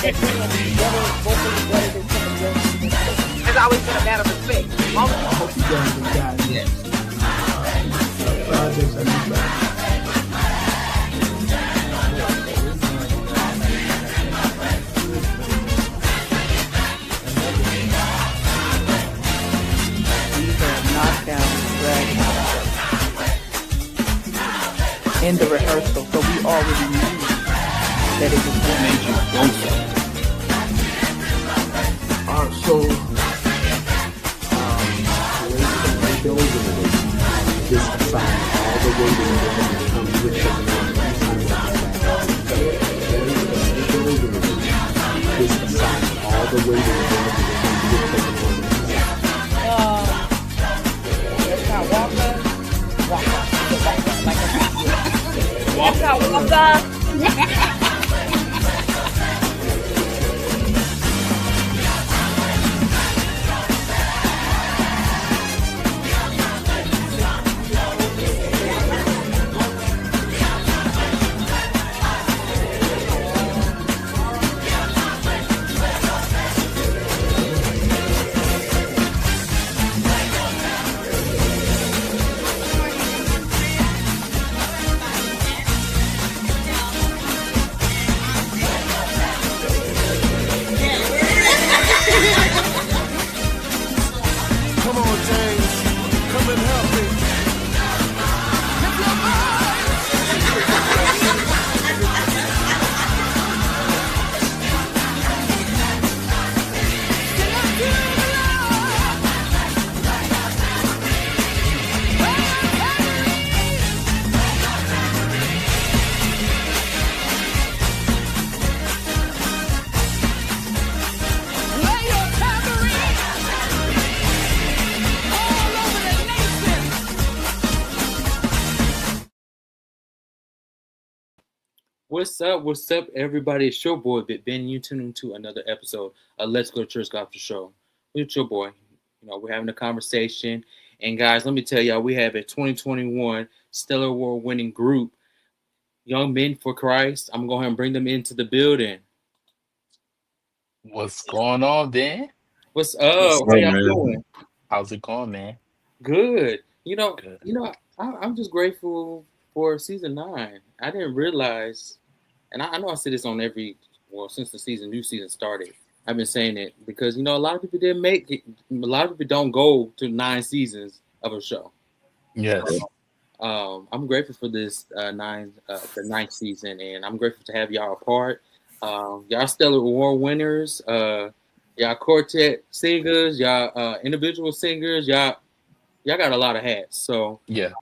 It's always been a matter of respect. I hope you guys have gotten Yes. projects and stuff. Knockdown in the rehearsal, so we already knew that it was What made you go so? So, this assigned all the way to this assigned all the way to that's how Walker. That's how Walker. What's up, everybody? It's your boy, Ben. You tuning to another episode of Let's Go to Church After Show. With your boy. We're having a conversation. And guys, let me tell y'all, we have a 2021 Stellar Award winning group, Young Men for Christ. I'm going to go ahead and bring them into the building. What's going on, Ben? What's up? How y'all doing? How's it going, man? Good. Good. I'm just grateful for season 9. I didn't realize, and I know I said this on since the new season started. I've been saying it because, a lot of people didn't make it. A lot of people don't go to 9 seasons of a show. Yes. I'm grateful for this the 9th season, and I'm grateful to have y'all a part. Y'all Stellar Award winners, y'all quartet singers, y'all individual singers, y'all got a lot of hats. So yeah,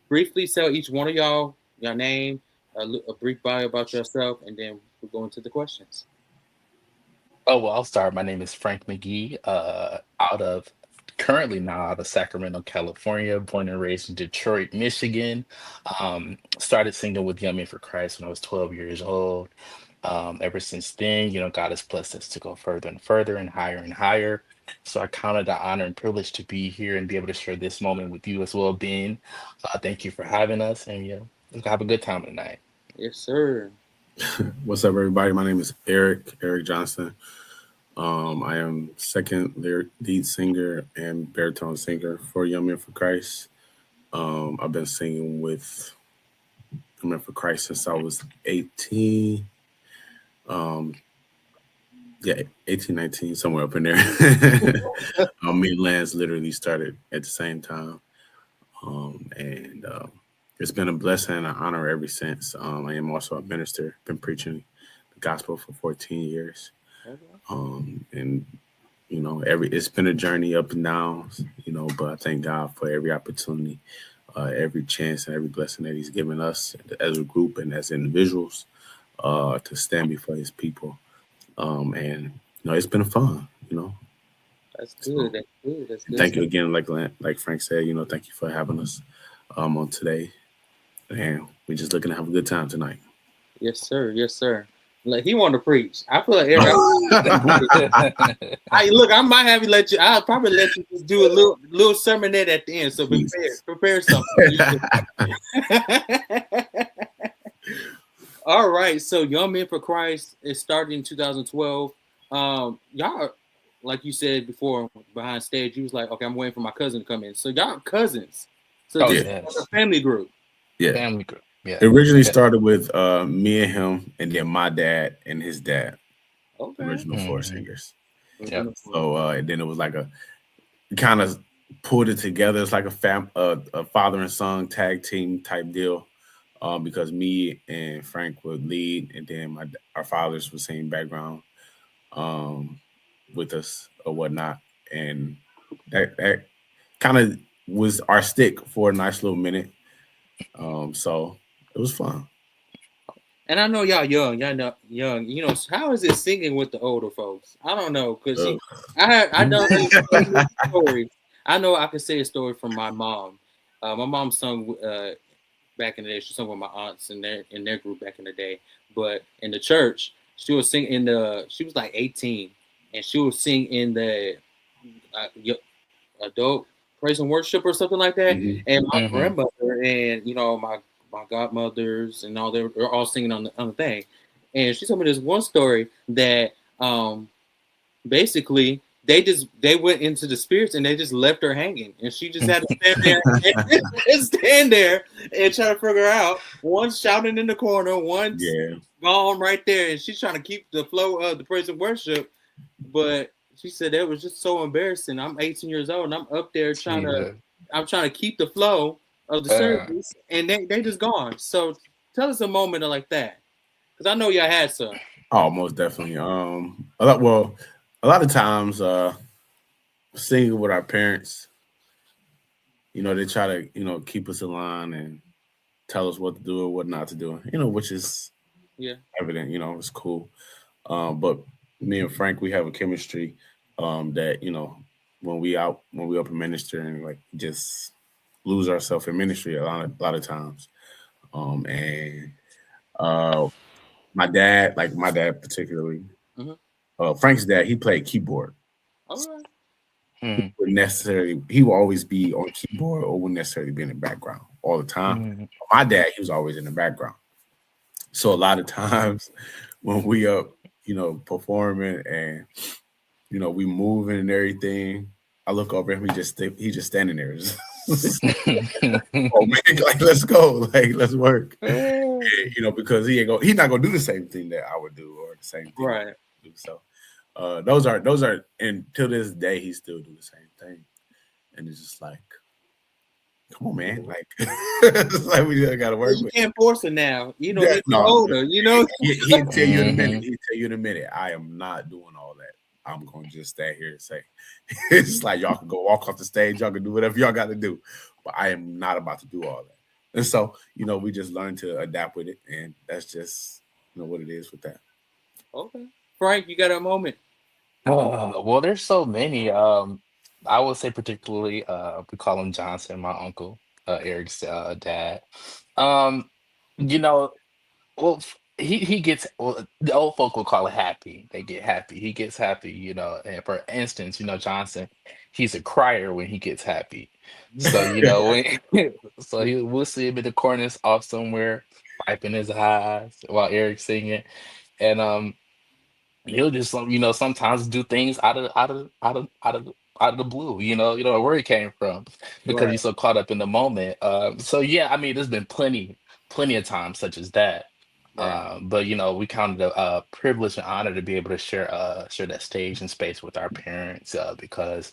briefly tell each one of y'all your name, a brief bio about yourself, and then we'll go into the questions. Oh, well, I'll start. My name is Frank McGee, currently now out of Sacramento, California, born and raised in Detroit, Michigan. Started singing with Young Men for Christ when I was 12 years old. Ever since then, God has blessed us to go further and further and higher. So I count it an honor and privilege to be here and be able to share this moment with you as well, Ben. Thank you for having us, and let's have a good time tonight. Yes, sir. What's up, everybody? My name is Eric Johnson. I am second lead singer and baritone singer for Young Men for Christ. I've been singing with Young Men for Christ since I was 18. 18, 19, somewhere up in there. Me and Lance literally started at the same time. And it's been a blessing and an honor ever since. I am also a minister, been preaching the gospel for 14 years. And it's been a journey up and down, but I thank God for every opportunity, every chance and every blessing that he's given us as a group and as individuals to stand before his people. And it's been fun, That's good. That's good. Thank you again, like Frank said, thank you for having us on today. And we're just looking to have a good time tonight. Yes, sir. Yes, sir. Like he wanted to preach. I feel like Eric. I might have you I'll probably let you just do a little sermonette at the end. So prepare something. All right, so Young Men for Christ is started in 2012. Y'all, like you said before, behind stage, you was like, okay, I'm waiting for my cousin to come in. So y'all cousins. So Oh, this is yes. a family group. Yeah. Family group. Yeah. It originally started with me and him, and then my dad and his dad, Okay. original four singers. Yep. So and then it was like kind of pulled it together. It's like a father and son tag team type deal. Because me and Frank would lead, and then our fathers would sing background with us or whatnot, and that kind of was our stick for a nice little minute. So it was fun. And I know y'all young. Y'all know young. You know, how is it singing with the older folks? I don't know, because I don't story. I know I can say a story from my mom. My mom sung back in the day. She sung with my aunts in their group back in the day. But in the church, she was sing in the. She was like 18, and she would sing in the adult praise and worship or something like that. Mhm. And my grandmother and my godmothers and all they're all singing on the thing. And she told me this one story that basically they went into the spirits and they just left her hanging, and she just had to stand there and stand there and try to figure out. One's shouting in the corner, one's gone right there, and she's trying to keep the flow of the praise and worship. But she said that was just so embarrassing. I'm 18 years old and I'm up there trying to keep the flow of the service, and they just gone. So tell us a moment like that, because I know y'all had some. Oh, most definitely. A lot of times, singing with our parents, they try to, keep us in line and tell us what to do or what not to do, which is evident, it's cool. But me and Frank, we have a chemistry that, when we up in ministry and like just lose ourselves in ministry a lot of times. And my dad particularly, Frank's dad, he played keyboard. All right. He would always be on keyboard or wouldn't necessarily be in the background all the time. My dad, he was always in the background. So a lot of times when we up, performing and we moving and everything, I look over at him, he's just standing there. Oh man, like let's go, like let's work. And, because he's not gonna do the same thing that I would do or the same thing. Right. So those are, and till this day he still do the same thing. And it's just like, come on, man. Like, it's like we gotta work. You can't force it now. Older. He'll tell you in a minute. He'll tell you in a minute. I am not doing all that. I'm gonna just stay here and say, it's like y'all can go walk off the stage. Y'all can do whatever y'all got to do, but I am not about to do all that. And so, we just learn to adapt with it, and that's just what it is with that. Okay, Frank, you got a moment? Well, there's so many. I would say particularly, we call him Johnson, my uncle, Eric's dad. Well, he gets, well, the old folk will call it happy. They get happy. He gets happy, and for instance, Johnson, he's a crier when he gets happy. So, we'll see him in the corners off somewhere, wiping his eyes while Eric's singing. And he'll just sometimes do things out of the blue, where he came from, because he's so caught up in the moment. So yeah, I mean, there's been plenty of times such as that. But we count it a privilege and honor to be able to share that stage and space with our parents, because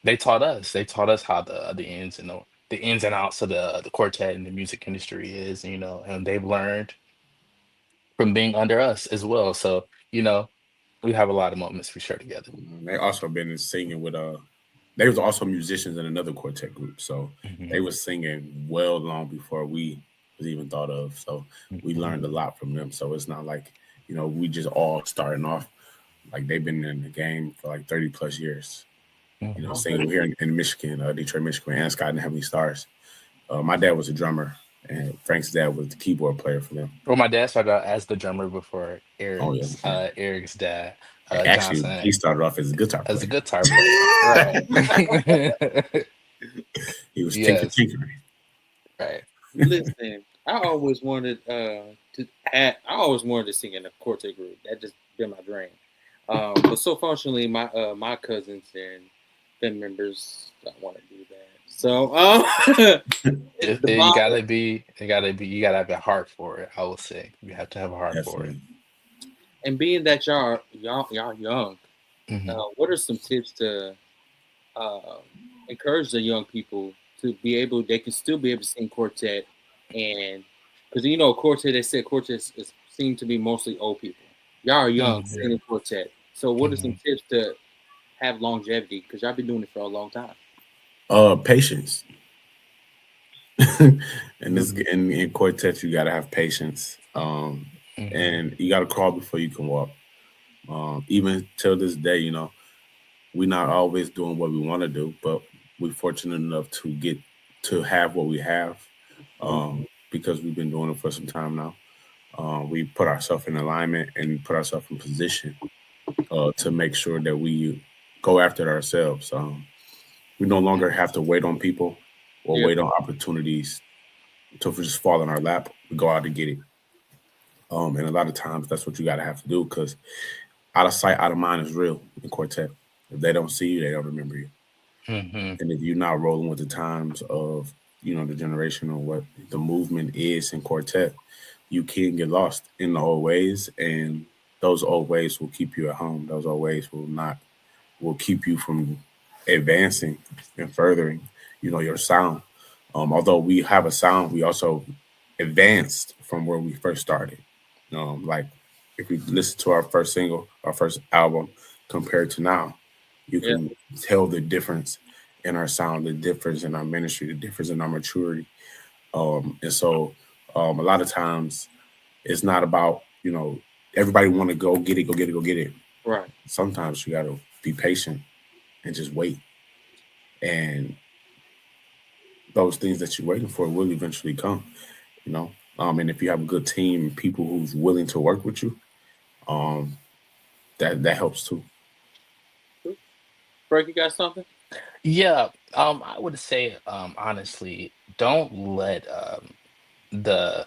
they taught us how the ins and outs of the quartet and the music industry is, and they've learned from being under us as well. So we have a lot of moments we share together. They also been singing with they was also musicians in another quartet group, so they was singing well long before we was even thought of. So we learned a lot from them. So it's not like we just all starting off. Like they've been in the game for like 30 plus years. Singing here in Michigan, Detroit, Michigan, and Scott and Heavenly Stars. My dad was a drummer, and Frank's dad was the keyboard player for them. Well, my dad started out as the drummer before Eric's dad. Actually, Johnson, he started off as a guitar player. Right. He was tinkering. Right. Listen, I always wanted I always wanted to sing in a quartet group. That just been my dream. But so fortunately, my cousins and family members don't want to do that. So the You mom gotta be, you gotta have a heart for it. I would say you have to have a heart for it. Definitely. and being that y'all young, Hmm. what are some tips to uh, encourage the young people to be able they can still be able to sing quartet and because quartet they said quartet is seem to be mostly old people. Y'all are young Hmm. singing quartet. So what are some Hmm. tips to have longevity? Because y'all been doing it for a long time. Patience. And this Mhm. in quartet, you gotta have patience. Hmm. And you gotta crawl before you can walk. Even till this day, we're not always doing what we want to do, but we're fortunate enough to get to have what we have because we've been doing it for some time now. We put ourselves in alignment and put ourselves in position to make sure that we go after it ourselves. We no longer have to wait on people or Yeah, wait on opportunities to just fall in our lap. We go out to get it. And a lot of times that's what you got to have to do because out of sight, out of mind is real in quartet. If they don't see you, they don't remember you. Hmm. And if you're not rolling with the times of, the generation or what the movement is in quartet, you can get lost in the old ways. And those old ways will keep you at home. Those old ways will keep you from advancing and furthering, your sound. Although we have a sound, we also advanced from where we first started. Like if we listen to our first single, our first album compared to now, you yeah, can tell the difference in our sound, the difference in our ministry, the difference in our maturity. And so a lot of times it's not about, everybody want to go get it, go get it, go get it. right. Sometimes you got to be patient and just wait. And those things that you're waiting for will eventually come, you know. And if you have a good team, people who's willing to work with you, um, that helps too. Frank, you got something? Yeah, I would say, honestly, don't let the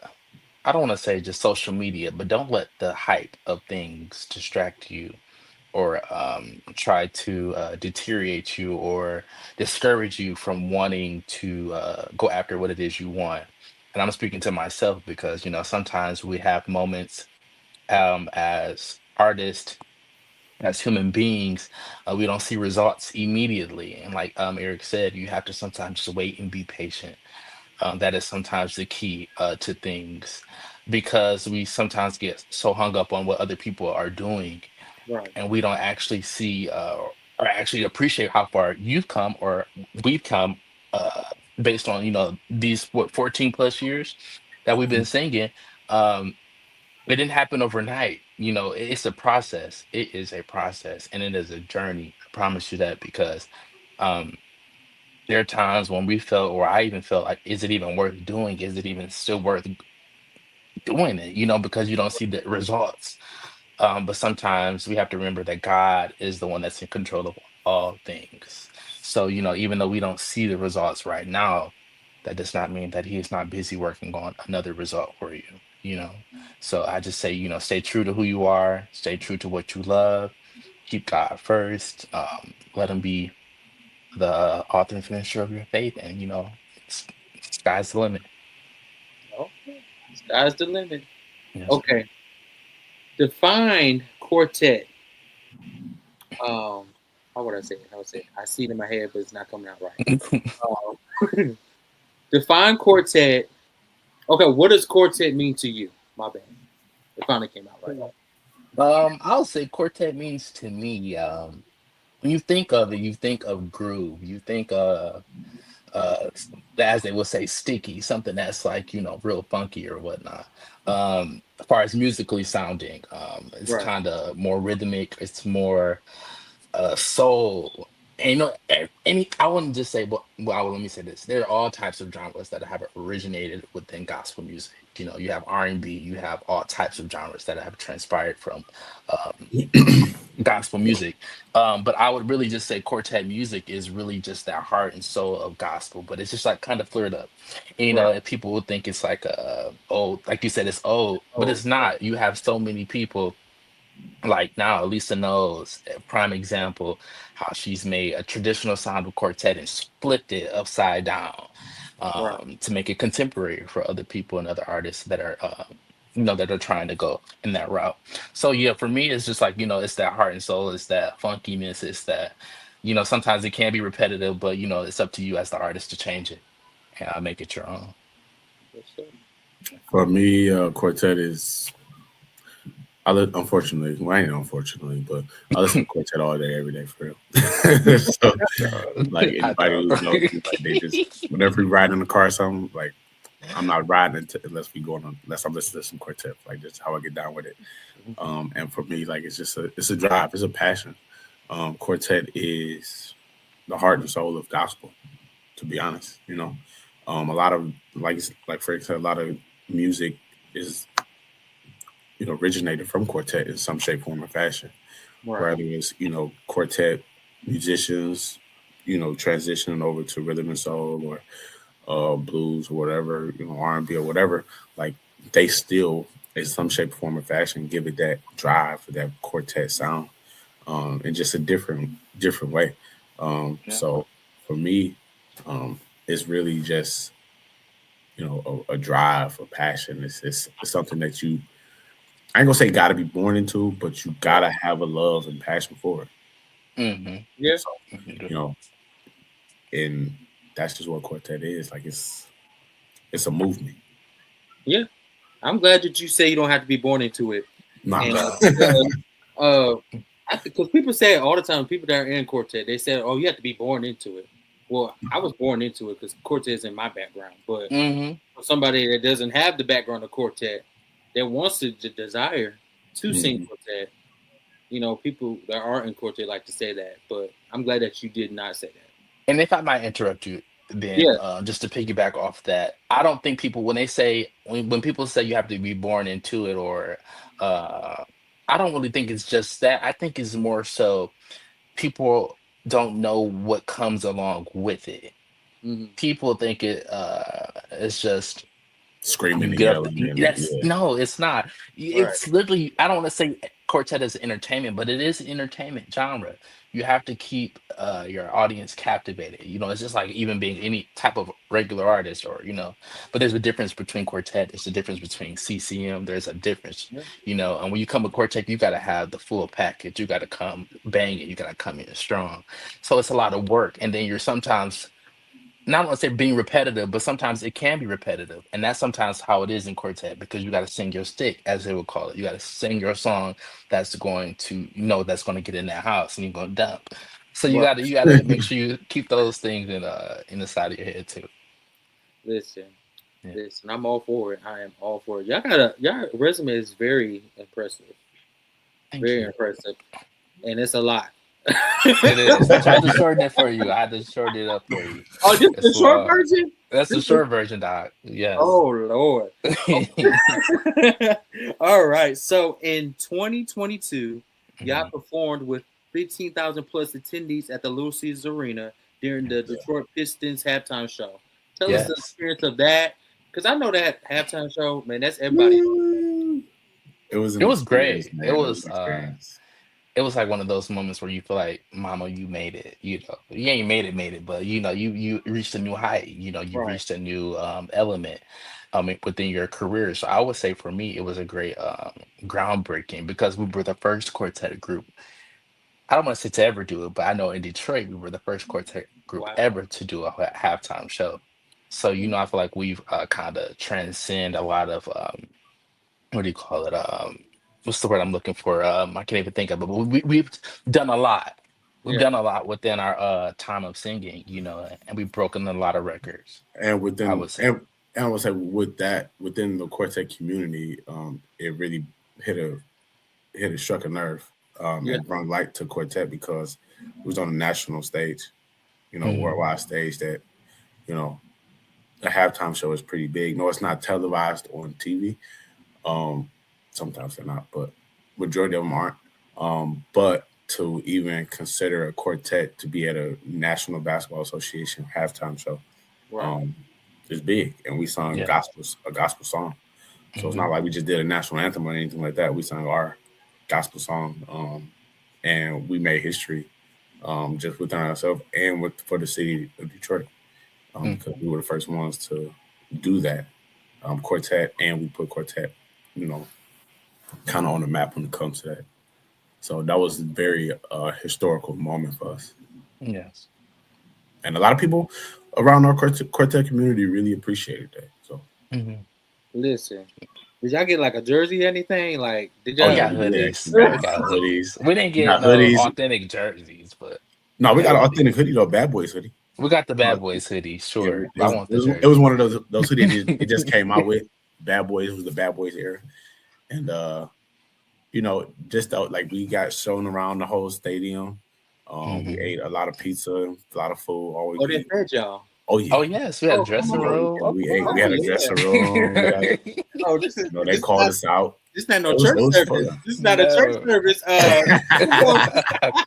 I don't want to say just social media, but don't let the hype of things distract you or try to deteriorate you or discourage you from wanting to go after what it is you want. And I'm speaking to myself because, sometimes we have moments as artists, as human beings, we don't see results immediately. And like Eric said, you have to sometimes just wait and be patient. That is sometimes the key to things because we sometimes get so hung up on what other people are doing Right. and we don't actually see or actually appreciate how far you've come or we've come uh, based on these 14 plus years that we've been singing. um, it didn't happen overnight. It's a process. It is a process and it is a journey. I promise you that because um, there are times when we felt, or I even felt like, is it even worth doing? Is it even still worth doing it? Because you don't see the results. But sometimes we have to remember that God is the one that's in control of all things. So, even though we don't see the results right now, that does not mean that He is not busy working on another result for you. So I just say, stay true to who you are, stay true to what you love, keep God first, let Him be the author and finisher of your faith, and, s- sky's the limit. Okay. Sky's the limit. Yes, sir. Okay. Define quartet. How would I say it? How would I say it? I see it in my head, but it's not coming out right. Um, define quartet. Okay, what does quartet mean to you? My bad. It finally came out right. I'll say quartet means to me, when you think of it, you think of groove, you think uh as they would say, sticky, something that's like, real funky or whatnot. As far as musically sounding, it's Right. kind of more rhythmic, it's more soul. And any I wouldn't just say, well, let me say this. There are all types of genres that have originated within gospel music. music. You know, you have R&B, you have all types of genres that have transpired from um, gospel music. But I would really just say quartet music is really just that heart and soul of gospel, but it's just like kind of flared up. And, you know, Right. and people will think it's like old, like you said, it's old, but Oh, it's not. You have so many people like now, Lisa knows a prime example how she's made a traditional sound of quartet and split it upside down right. to make it contemporary for other people and other artists that are that are trying to go in that route. So yeah, for me, it's just like it's that heart and soul, it's that funkiness, it's that sometimes it can be repetitive, but it's up to you as the artist to change it and make it your own. Yes, sir. For me, quartet is. Unfortunately, well, I ain't unfortunately, but I listen to quartet all day, every day, for real. So, like I anybody know. who knows me, like they just whenever we ride in the car, or something like I'm not riding unless I'm listening to some quartet. Like just how I get down with it. And for me, like it's a drive, it's a passion. Quartet is the heart and soul of gospel. To be honest, a lot of like Frank said, a lot of music is originated from quartet in some shape, form, or fashion. Right. Whether it's quartet musicians, transitioning over to rhythm and soul or blues or whatever, R&B or whatever, like they still in some shape, form, or fashion give it that drive for that quartet sound, in just a different way. Yeah. So for me, it's really just a drive, a passion. It's something that you I ain't gonna say gotta be born into, but you Right. gotta have a love and passion for it. Hmm. Yeah. So, you know, and that's just what quartet is. Like it's a movement. Yeah. I'm glad that you say you don't have to be born into it. Nah. And No. uh, because people say it all the time, people that are in quartet, they say, "Oh, you have to be born into it." Well, I was born into it because quartet is in my background. But Hmm. for somebody that doesn't have the background of quartet, that wants the desire to sing Mhm. quartet, people that are in quartet like to say that. But I'm glad that you did not say that. And if I might interrupt you, then Yeah. just to piggyback off that, I don't think people when they say when people say you have to be born into it, or uh, I don't really think it's just that. I think it's more so people don't know what comes along with it. Hmm. People think it's just Screaming you and get up. yelling and That's yeah. no, it's not. Right. It's literally. I don't want to say quartet is entertainment, but it is entertainment genre. You have to keep your audience captivated. It's just like even being any type of regular artist, or. But there's a difference between quartet. There's a difference between CCM. There's a difference. Yeah. And when you come with quartet, you got to have the full package. You got to come banging. You got to come in strong. So it's a lot of work, and then you're sometimes not want to say being repetitive, but sometimes it can be repetitive. And that's sometimes how it is in quartet because you got to sing your stick, as they would call it. You got to sing your song that's going to, that's going to get in that house and you're going to dump. So you Right. got to make sure you keep those things in the side of your head too. Listen, Yeah. listen. I'm all for it. I am all for it. Y'all resume is very impressive. Thank Very you. impressive, and it's a lot. It is. I tried to shorten it for you. I had to shorten it up for you. Oh, just the It's short version. that's the This is- short version, Doc. Yes. oh Lord. All right. So in 2022, y'all Mhm. performed with 15,000 plus attendees at the Little Caesars Arena during the Detroit Pistons halftime show. Tell us the Yes. experience of that, because I know that halftime show, man. That's everybody. Woo! It was It an was experience, great. It man. It was was an experience. it was like one of those moments where you feel like, Mama, you made it. You ain't made it, but you reached a new height. You Right. reached a new element within your career. So I would say for me, it was a great groundbreaking because we were the first quartet group. I don't want to say to ever do it, but I know in Detroit we were the first quartet group Wow. ever to do a halftime show. So I feel like we've kind of transcend a lot of what do you call it? What's the word I'm looking for? I can't even think of it, but we've done a lot. We've Yeah. done a lot within our time of singing, and we've broken a lot of records, And I within would say. and I would say with that within the quartet community, it really hit a struck a nerve, Yeah. and brought light to quartet because it was on a national stage, Mm, worldwide stage that you know the halftime show is pretty big. No, it's not televised on TV. Sometimes they're not, but majority of them aren't. But to even consider a quartet to be at a National Basketball Association halftime show is big. And we sung a gospel song. So it's not like we just did a national anthem or anything like that. We sung our gospel song, and we made history just within ourselves and for the city of Detroit, because we were the first ones to do that quartet, and we put quartet, kind of on the map when it comes to that. So that was a very historical moment for us. Yes. And a lot of people around our quartet community really appreciated that. So listen, did y'all get like a jersey or anything? Like, did y'all? We got hoodies. We We got hoodies. We didn't get hoodies. Authentic jerseys, but no, we got an authentic hoodie though, Bad Boys hoodie. We got the Bad Boys hoodie, sure. Yeah, I want the jersey. It was one of those hoodies it just came out with. Bad Boys was the Bad Boys era. And just like we got shown around the whole stadium. We ate a lot of pizza, a lot of food. They fed y'all. Oh yeah. Oh yes, we had a dressing room. We had a dressing room. They called us out. This is not no church service. This is not a church service.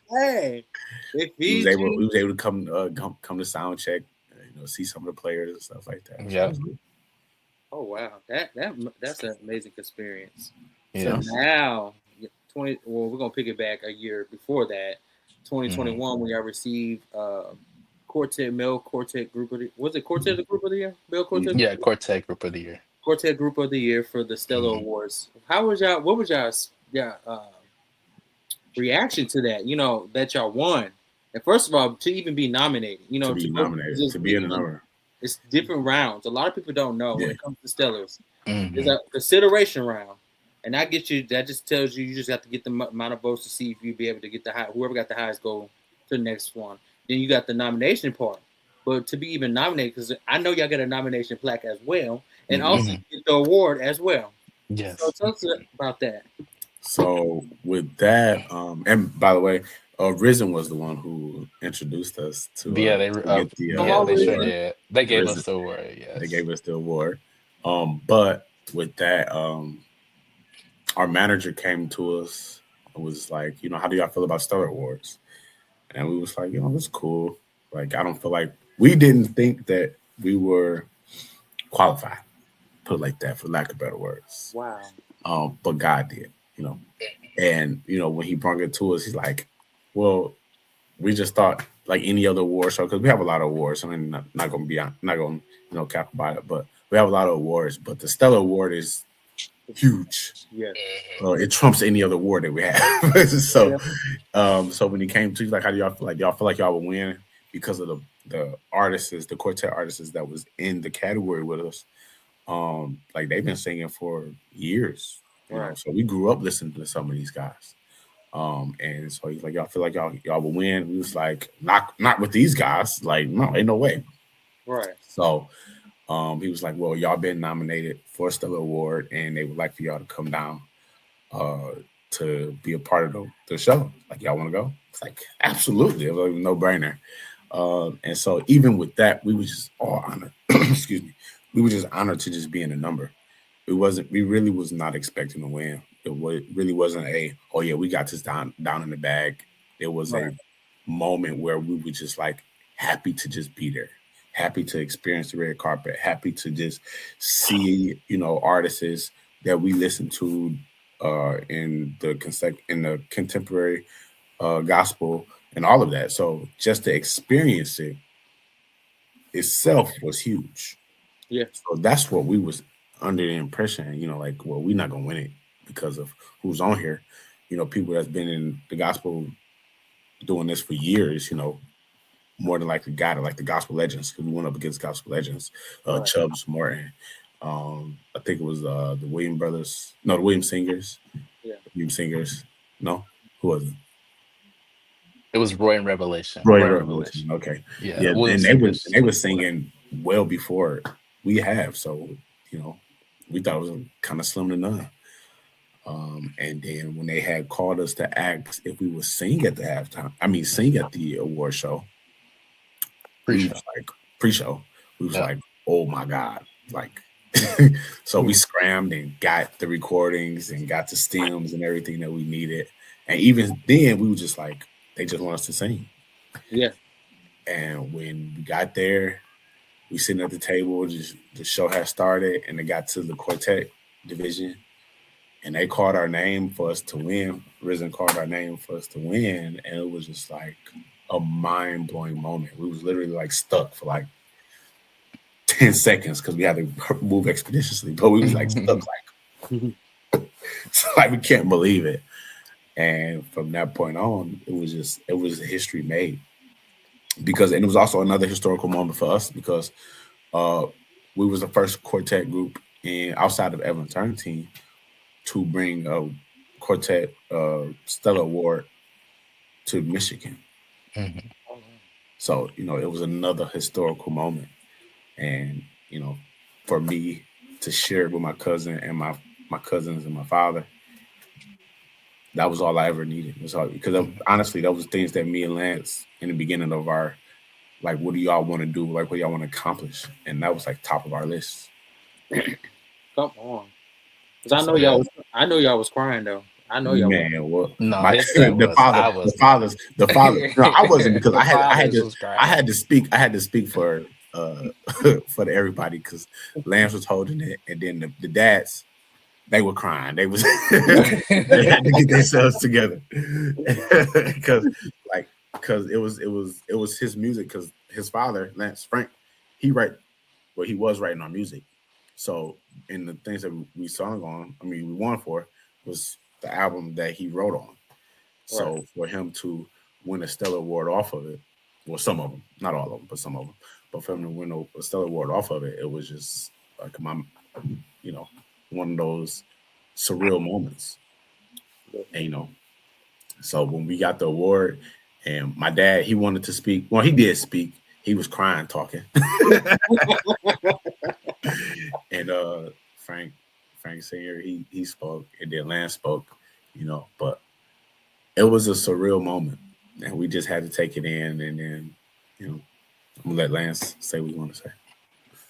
Hey, we was able to come to sound check, see some of the players and stuff like that. Yeah. Oh wow, that's an amazing experience. Yeah. So now, we're gonna pick it back a year before that, 2021, when y'all received male quartet group of the was it quartet the group of the year? Male quartet? Yeah, quartet group of the year. Quartet group of the year for the Stellar Awards. What was y'all's reaction to that? That y'all won. And first of all, to even be nominated, to be in the number. It's different rounds. A lot of people don't know when it comes to Stellars. There's a consideration round. And that just tells you just have to get the amount of votes to see if you be able to get whoever got the highest go to the next one. Then you got the nomination part. But to be even nominated, because I know y'all got a nomination plaque as well, and also get the award as well. Yes. So tell us about that. So with that, and by the way, Risen was the one who introduced us to. They sure did. They gave us the award. Yes. They gave us the award. But with that, our manager came to us and was like, how do y'all feel about Stellar Awards? And we was like, it's cool. Like, I don't feel like we didn't think that we were qualified, put it like that, for lack of better words. Wow. But God did, And, when he brought it to us, he's like, well, we just thought like any other award show, because we have a lot of awards. I mean, not going to cap about it, but we have a lot of awards. But the Stellar Award is huge. Yeah. It trumps any other award that we have. So when he came to, like, how do y'all feel like? Y'all feel like y'all would win because of the artists, the quartet artists that was in the category with us. Like, they've been singing for years. So we grew up listening to some of these guys. And so he's like, y'all feel like y'all will win? We was like, not with these guys. Like, no, ain't no way. Right. So he was like, well, y'all been nominated for a Stellar Award, and they would like for y'all to come down to be a part of the show. Like, y'all want to go? It's like, absolutely. It was like a no-brainer. And so even with that, we were just all honored. Excuse me. We were just honored to just be in the number. We really was not expecting to win. It really wasn't we got this down in the bag. It was a moment where we were just like happy to just be there, happy to experience the red carpet, happy to just see, artists that we listen to in the contemporary gospel and all of that. So just to experience it itself was huge. Yeah. So that's what we was under the impression, we're not gonna win it because of who's on here. People that's been in the gospel doing this for years, more than likely got it, like the gospel legends, because we went up against gospel legends, Chubbs, Morton. I think it was the Williams brothers. No, the Williams Singers. Yeah. Williams Singers. No? Who was it? It was Roy and Revelation. Roy and Revelation. Okay. Yeah. And they were singing well before we have. So, we thought it was kind of slim to none. And then when they had called us to ask if we would sing at the award show, pre-show, we was like, oh my God. Like, so we scrammed and got the recordings and got the stems and everything that we needed. And even then, we were just like, they just want us to sing. Yeah. And when we got there, we sitting at the table, just the show had started, and it got to the quartet division, and they called our name for us to win. Risen called our name for us to win, and it was just like a mind-blowing moment. We was literally like stuck for like 10 seconds because we had to move expeditiously, but we was like stuck like it's like we can't believe it. And from that point on, it was a history made. Because, and it was also another historical moment for us because we was the first quartet group outside of Evelyn Turntine to bring a quartet Stellar Award to Michigan. So, it was another historical moment. And, for me to share it with my cousin and my cousins and my father, that was all I ever needed. It was all, because honestly, that was things that me and Lance in the beginning of our, like, what do y'all want to do? Like, what do y'all want to accomplish? And that was like top of our list. Come on. Because I know y'all was crying though. I know y'all. Man, what? No, The father. No, I wasn't because I had to speak. I had to speak for for everybody because Lance was holding it, and then the dads, they were crying. They was they had to get themselves together because it was his music because his father Lance Frank he was writing our music. So, and the things that we won for was the album that he wrote on. So, right. For him to win a Stellar Award off of it, well, some of them, not all of them, but some of them, but for him to win a Stellar Award off of it, it was just like one of those surreal moments. And, so when we got the award, and my dad, he wanted to speak. Well, he did speak. He was crying, talking. And Frank Sr., he spoke, and then Lance spoke, but it was a surreal moment, and we just had to take it in, and then, I'm gonna let Lance say what you want to say.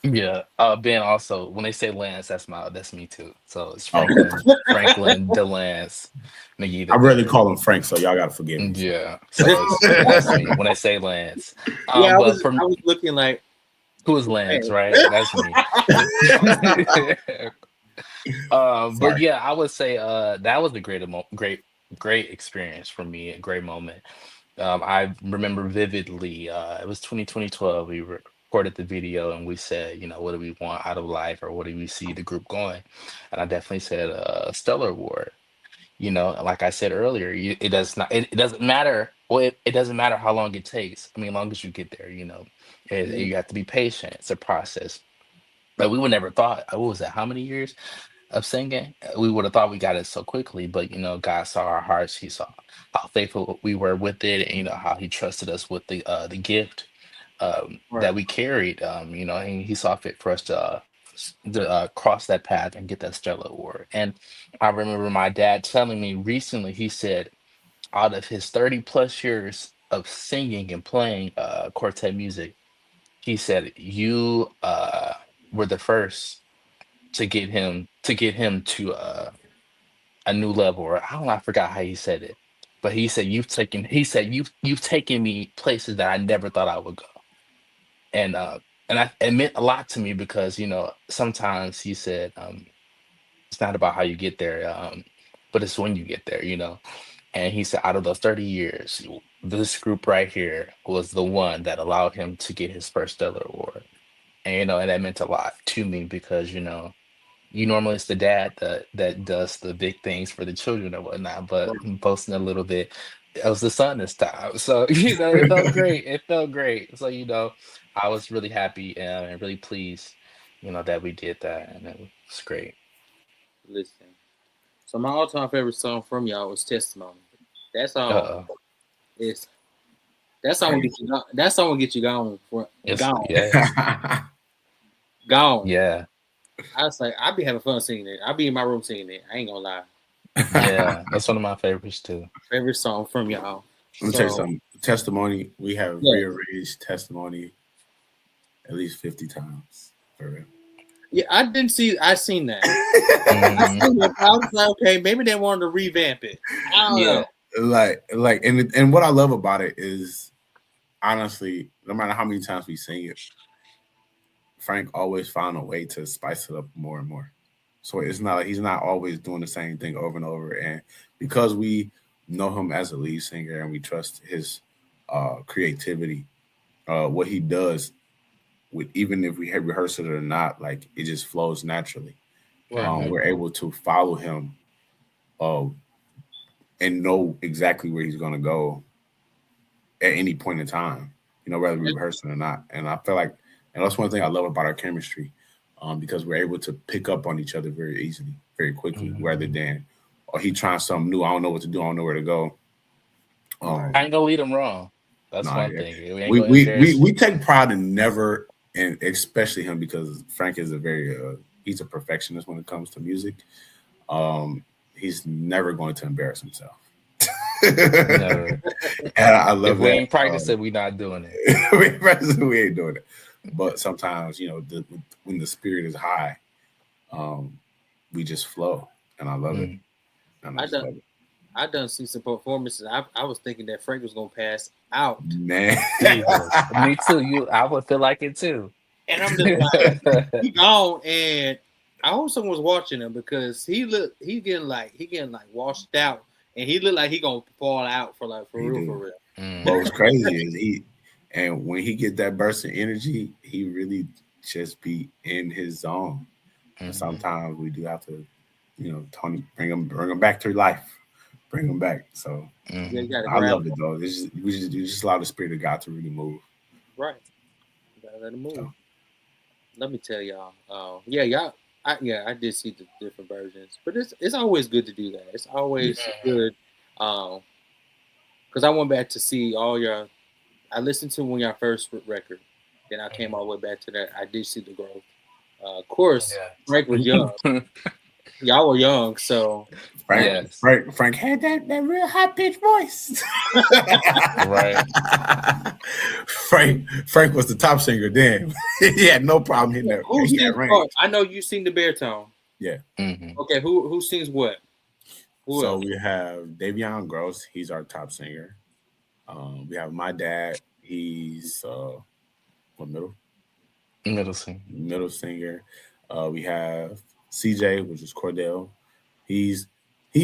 Yeah, Ben. Also, when they say Lance, that's me too. So it's Franklin DeLance McGee. I really call him Frank, so y'all gotta forgive me. Yeah, so that's me when they say Lance. I was looking like, who is Lance? Right, that's me. But yeah, I would say that was a great experience for me. A great moment. I remember vividly. It was 2012. We recorded the video and we said, what do we want out of life, or what do we see the group going? And I definitely said a Stellar Award. Like I said earlier, it doesn't matter. Well, it doesn't matter how long it takes. I mean, as long as you get there, you have to be patient. It's a process. But we would never thought, what was that? How many years of singing? We would have thought we got it so quickly, but God saw our hearts. He saw how faithful we were with it, and how He trusted us with the gift that we carried. And He saw fit for us to cross that path and get that Stellar Award. And I remember my dad telling me recently, he said, out of his 30 plus years of singing and playing quartet music, he said, you were the first to get him to a new level, or I don't know, I forgot how he said it, but he said you've taken me places that I never thought I would go. And it meant a lot to me because sometimes he said it's not about how you get there, but it's when you get there. And he said out of those 30 years, this group right here was the one that allowed him to get his first Stellar Award. And and that meant a lot to me because normally it's the dad that does the big things for the children or whatnot, but boasting a little bit, it was the son this time. So it felt great. It felt great. So I was really happy and really pleased, that we did that, and it was great. Listen, so my all-time favorite song from y'all was "Testimony." That song that song will get you. That song will get you gone. Gone. Yeah. Gone. Yeah. I was like, I'd be having fun singing it. I'd be in my room singing it. I ain't gonna lie. Yeah, that's one of my favorites too. Favorite song from y'all. Let me tell you something. Testimony. We have rearranged Testimony at least 50 times. For real. Yeah, I seen that. Mhm. I was like, okay, maybe they wanted to revamp it. I don't Yeah. know. And what I love about it is, honestly, no matter how many times we sing it, Frank always found a way to spice it up more and more. So it's not like he's not always doing the same thing over and over. And because we know him as a lead singer and we trust his creativity, what he does with, even if we have rehearsed it or not, like it just flows naturally. Right. We're able to follow him uh, and know exactly where he's going to go at any point in time, whether we rehearse it or not. And I feel like, and that's one thing I love about our chemistry, because we're able to pick up on each other very easily, very quickly, rather than, he trying something new. I don't know what to do. I don't know where to go. I ain't gonna lead him wrong. That's No, one yeah. thing. We ain't we, gonna we, embarrass we, we you. take pride in never, and especially him, because Frank is he's a perfectionist when it comes to music. He's never going to embarrass himself. Never. And I love If we that. ain't practicing, we not doing it. We ain't doing it. But sometimes, when the spirit is high, we just flow, and I love it. And I done see some performances. I was thinking that Frank was gonna pass out, man. Jesus. Me too. I would feel like it too. and I'm just like, he gone. And I hope someone was watching him, because he getting like washed out, and he looked like he gonna fall out for real. But what's crazy is and when he get that burst of energy, he really just be in his zone. And sometimes we do have to, Tony, bring him back to life, bring him back. So Yeah, you gotta I grab love it though. You just allow the spirit of God to really move. right. You gotta let him move. So. Let me tell y'all. I did see the different versions, but it's always good to do that. It's always good, because I went back to see all your. I listened to when your first record, then I came all the way back to that. I did see the growth. Of course, Frank was young. Y'all were young, so Frank had that real high pitched voice. Right. Frank was the top singer then. He had no problem hitting that. Who sings what? I know you sing the baritone. Yeah. Okay, who sings what? Who else? We have Deveon Gross. He's our top singer. We have my dad. He's middle singer. We have CJ, which is Cordell. He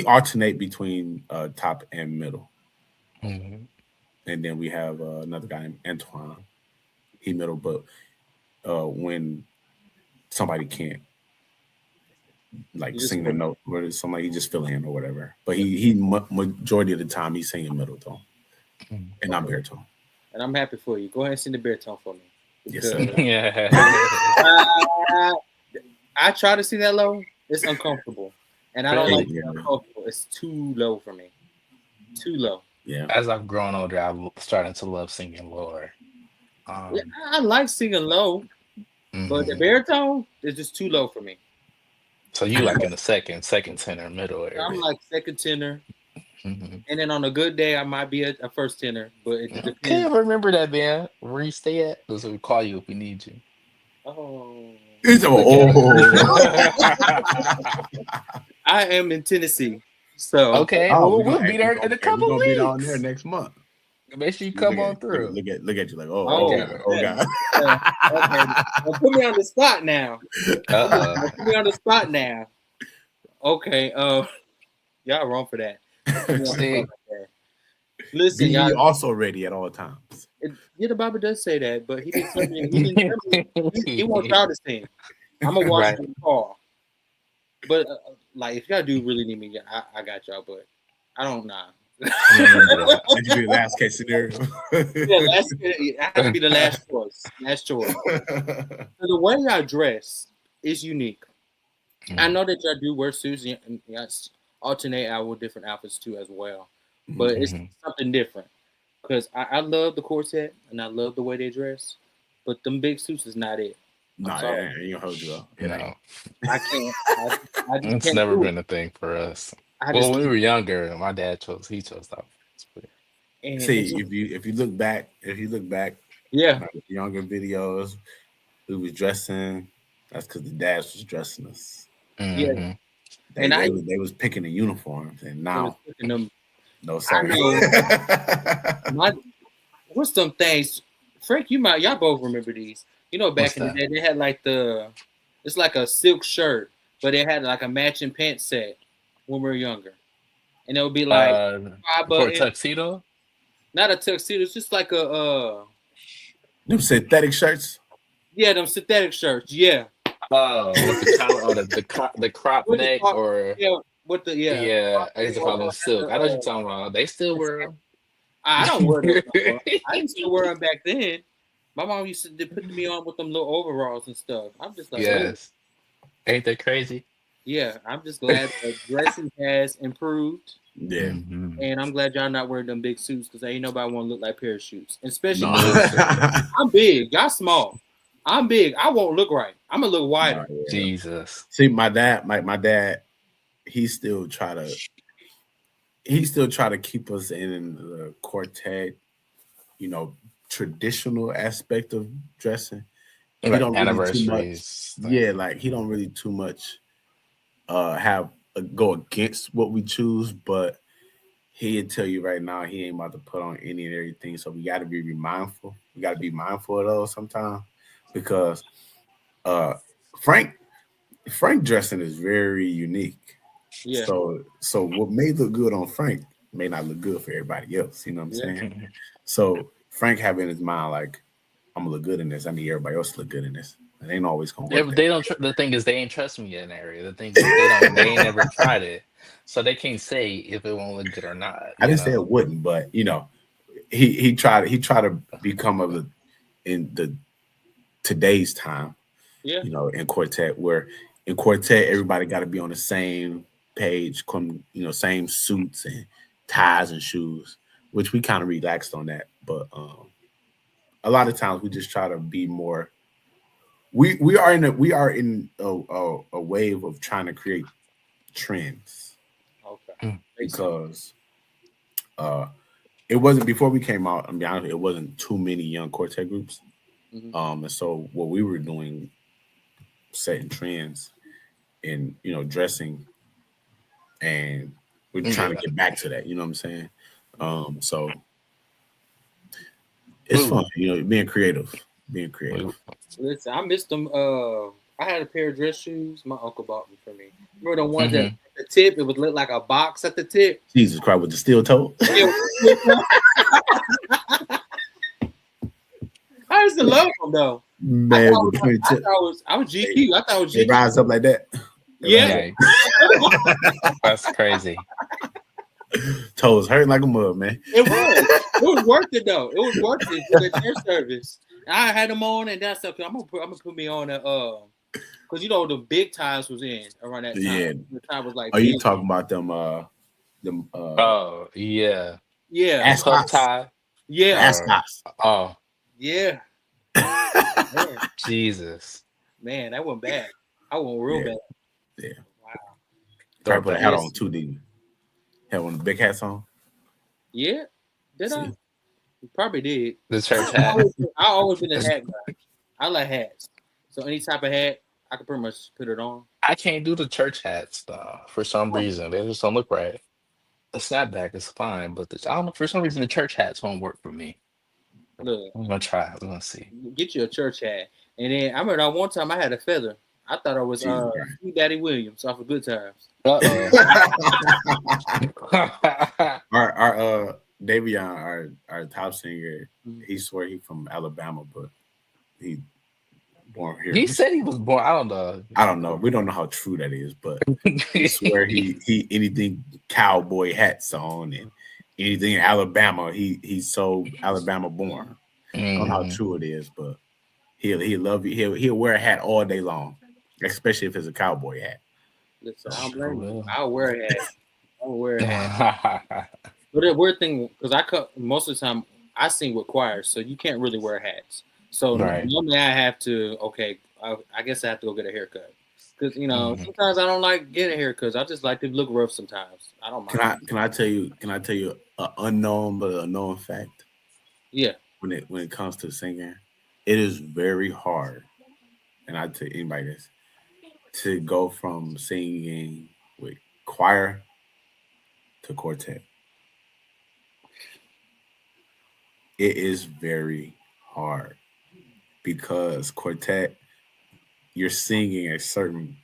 alternate between top and middle. And then we have another guy named Antwan. He middle, but when somebody can't sing the note, or somebody he just fill in or whatever. But he majority of the time he's singing middle tone and not baritone. And I'm happy for you. Go ahead and sing the baritone for me. Yes, sir. Yeah. I try to sing that low. It's uncomfortable, and I don't like it uncomfortable. It's too low for me. Too low. Yeah. As I've grown older, I'm starting to love singing lower. I like singing low, but the baritone is just too low for me. So you like in the second tenor, middle area. I'm like second tenor, and then on a good day I might be a first tenor. But it depends. Can't remember that, man. Where you stay at? Because we call you if we need you. Oh. I am in Tennessee, so okay. We'll be there in a couple weeks. We'll be down there next month. Make sure you come on through. Look at you like, God. Okay. Well, put me on the spot now. Put me on the spot now. Okay. Y'all wrong for that. Listen, y'all also ready at all times. The Bible does say that, but he didn't tell me. He wants y'all to sing. I'm gonna watch the call. But if y'all do really need me, I got y'all. But I don't know. That should be the last case scenario. It has to be the last choice. So the way y'all dress is unique. I know that y'all do wear suits and y'all alternate out with different outfits too as well. But it's something different. Because I love the quartet and I love the way they dress, but them big suits is not it. Nah, I ain't gonna hold you up. No. I can't. It's never been a thing for us. When we were younger, my dad chose that. See, if you look back, yeah, younger videos, we was dressing That's because the dads was dressing us. Yeah, hmm and I They was picking the uniforms, and they was now picking them. no I sir. know my what's some things, Frank. Y'all both remember these. You know, What's back in the that? day, they had like it's like a silk shirt, but it had like a matching pant set when we were younger, and it would be like Uh, five for a button, tuxedo? not a tuxedo. It's just like a Them synthetic shirts. yeah, them synthetic shirts. Yeah, Oh, with the collar or the crop what is it neck called? or Yeah, with the yeah. yeah, I used to call them silk. I know what you're Uh, talking about. They still wear I don't wear those no more. I used to them. wear them back then. My mom used to put me on with them little overalls and stuff. I'm just like, oh, Yes. Ain't that crazy? yeah. I'm just glad that dressing has improved, Yeah. and I'm glad y'all not wearing them big suits because ain't nobody want to look like parachutes. And especially No. me. No, sir. I'm big, y'all small. I'm big. I won't look right. I'm gonna look wider. Yeah. Jesus. See, my dad, he still try to keep us in the quartet, traditional aspect of dressing. He Like don't really too much. anniversaries. Yeah, like he don't really too much have go against what we choose, but he'd tell you right now he ain't about to put on any and everything. So we got to be mindful. We got to be mindful of those sometimes because uh Frank dressing is very unique. Yeah, So what may look good on Frank may not look good for everybody else. You know what I'm yeah. saying? So Frank having in his mind like I'm gonna look good in this. I need everybody else to look good in this. It ain't always gonna Yeah, work but that they don't. The thing is, they ain't trust me in that area. The thing is, they don't. They ain't never tried it, so they can't say if it won't look good or not. I You didn't say know. it wouldn't, but he tried to become of the in the today's time, Yeah. in quartet where in quartet everybody got to be on the same page, same suits and ties and shoes, which we kind of relaxed on that, but a lot of times we just try to be more. We are in a wave of trying to create trends Okay. Mm. Makes sense. because uh it wasn't before we came out. I'm be honest, it wasn't too many young quartet groups. Mhm. And so what we were doing, setting trends in dressing, and we're trying to Yeah. get back to that. You know what I'm saying? So it's Ooh. fun. Being creative, being creative. Ooh. Listen, I missed them. I had a pair of dress shoes. My uncle bought them for me. Remember the ones that Mhm. at the tip? It would look like a box at the tip. Jesus Christ, with the steel toe. Yeah, I used to love them though. I Man, thought, with the pointy tip, I was GQ. I thought it was they GQ. rise up like that. They rise Yeah, Yikes. That's crazy. up. Toes hurting like a mug, man. it was. It was worth it though. It was worth it for the church service. I had them on, and that's something I'm gonna put me on because the big times was in around that time. Yeah. The time was like Are you big. talking about them? Oh yeah. Yeah, The puff Ascots? tie. yeah, Ascots. Oh yeah. Man, Jesus. man, that wasn't bad. I went real Yeah. bad. Yeah. Wow. Probably put a hat Yes. on too, didn't you? Had one of the big hats on. Yeah. Did I? See? Probably did. The church I hat. always been a hat guy. I like hats. So any type of hat, I can pretty much put it on. I can't do the church hats though. For some reason, they just don't look right. The snapback is fine, but I don't know. For some reason, the church hats won't work for me. Look, I'm gonna try. We're gonna see. get you a church hat. And then I remember one time I had a feather. I thought I was Jesus Christ. Sweet Daddy Williams off of Good Times. Uh oh. Our Deveon, our top singer, Mhm. he swore he from Alabama, but he born here. He said he was born. I don't know. I don't know. We don't know how true that is, but he swear he anything cowboy hats on and anything in Alabama, he's so Alabama born. I don't know how Mhm. true it is, but he'll love you. He'll wear a hat all day long, especially if it's a cowboy hat. Listen, So, I don't blame you. Well. I'll wear a hat. I'll wear a hat. But the weird thing, because most of the time I sing with choirs, so you can't really wear hats. So Right. normally I have to. Okay, I guess I have to go get a haircut. Because Mhm. sometimes I don't like getting haircuts. I just like to look rough sometimes. I don't mind. can I tell you an unknown but a known fact Yeah. when it comes to singing? It is very hard and I tell anybody this, to go from singing with choir to quartet. It is very hard because quartet, you're singing a certain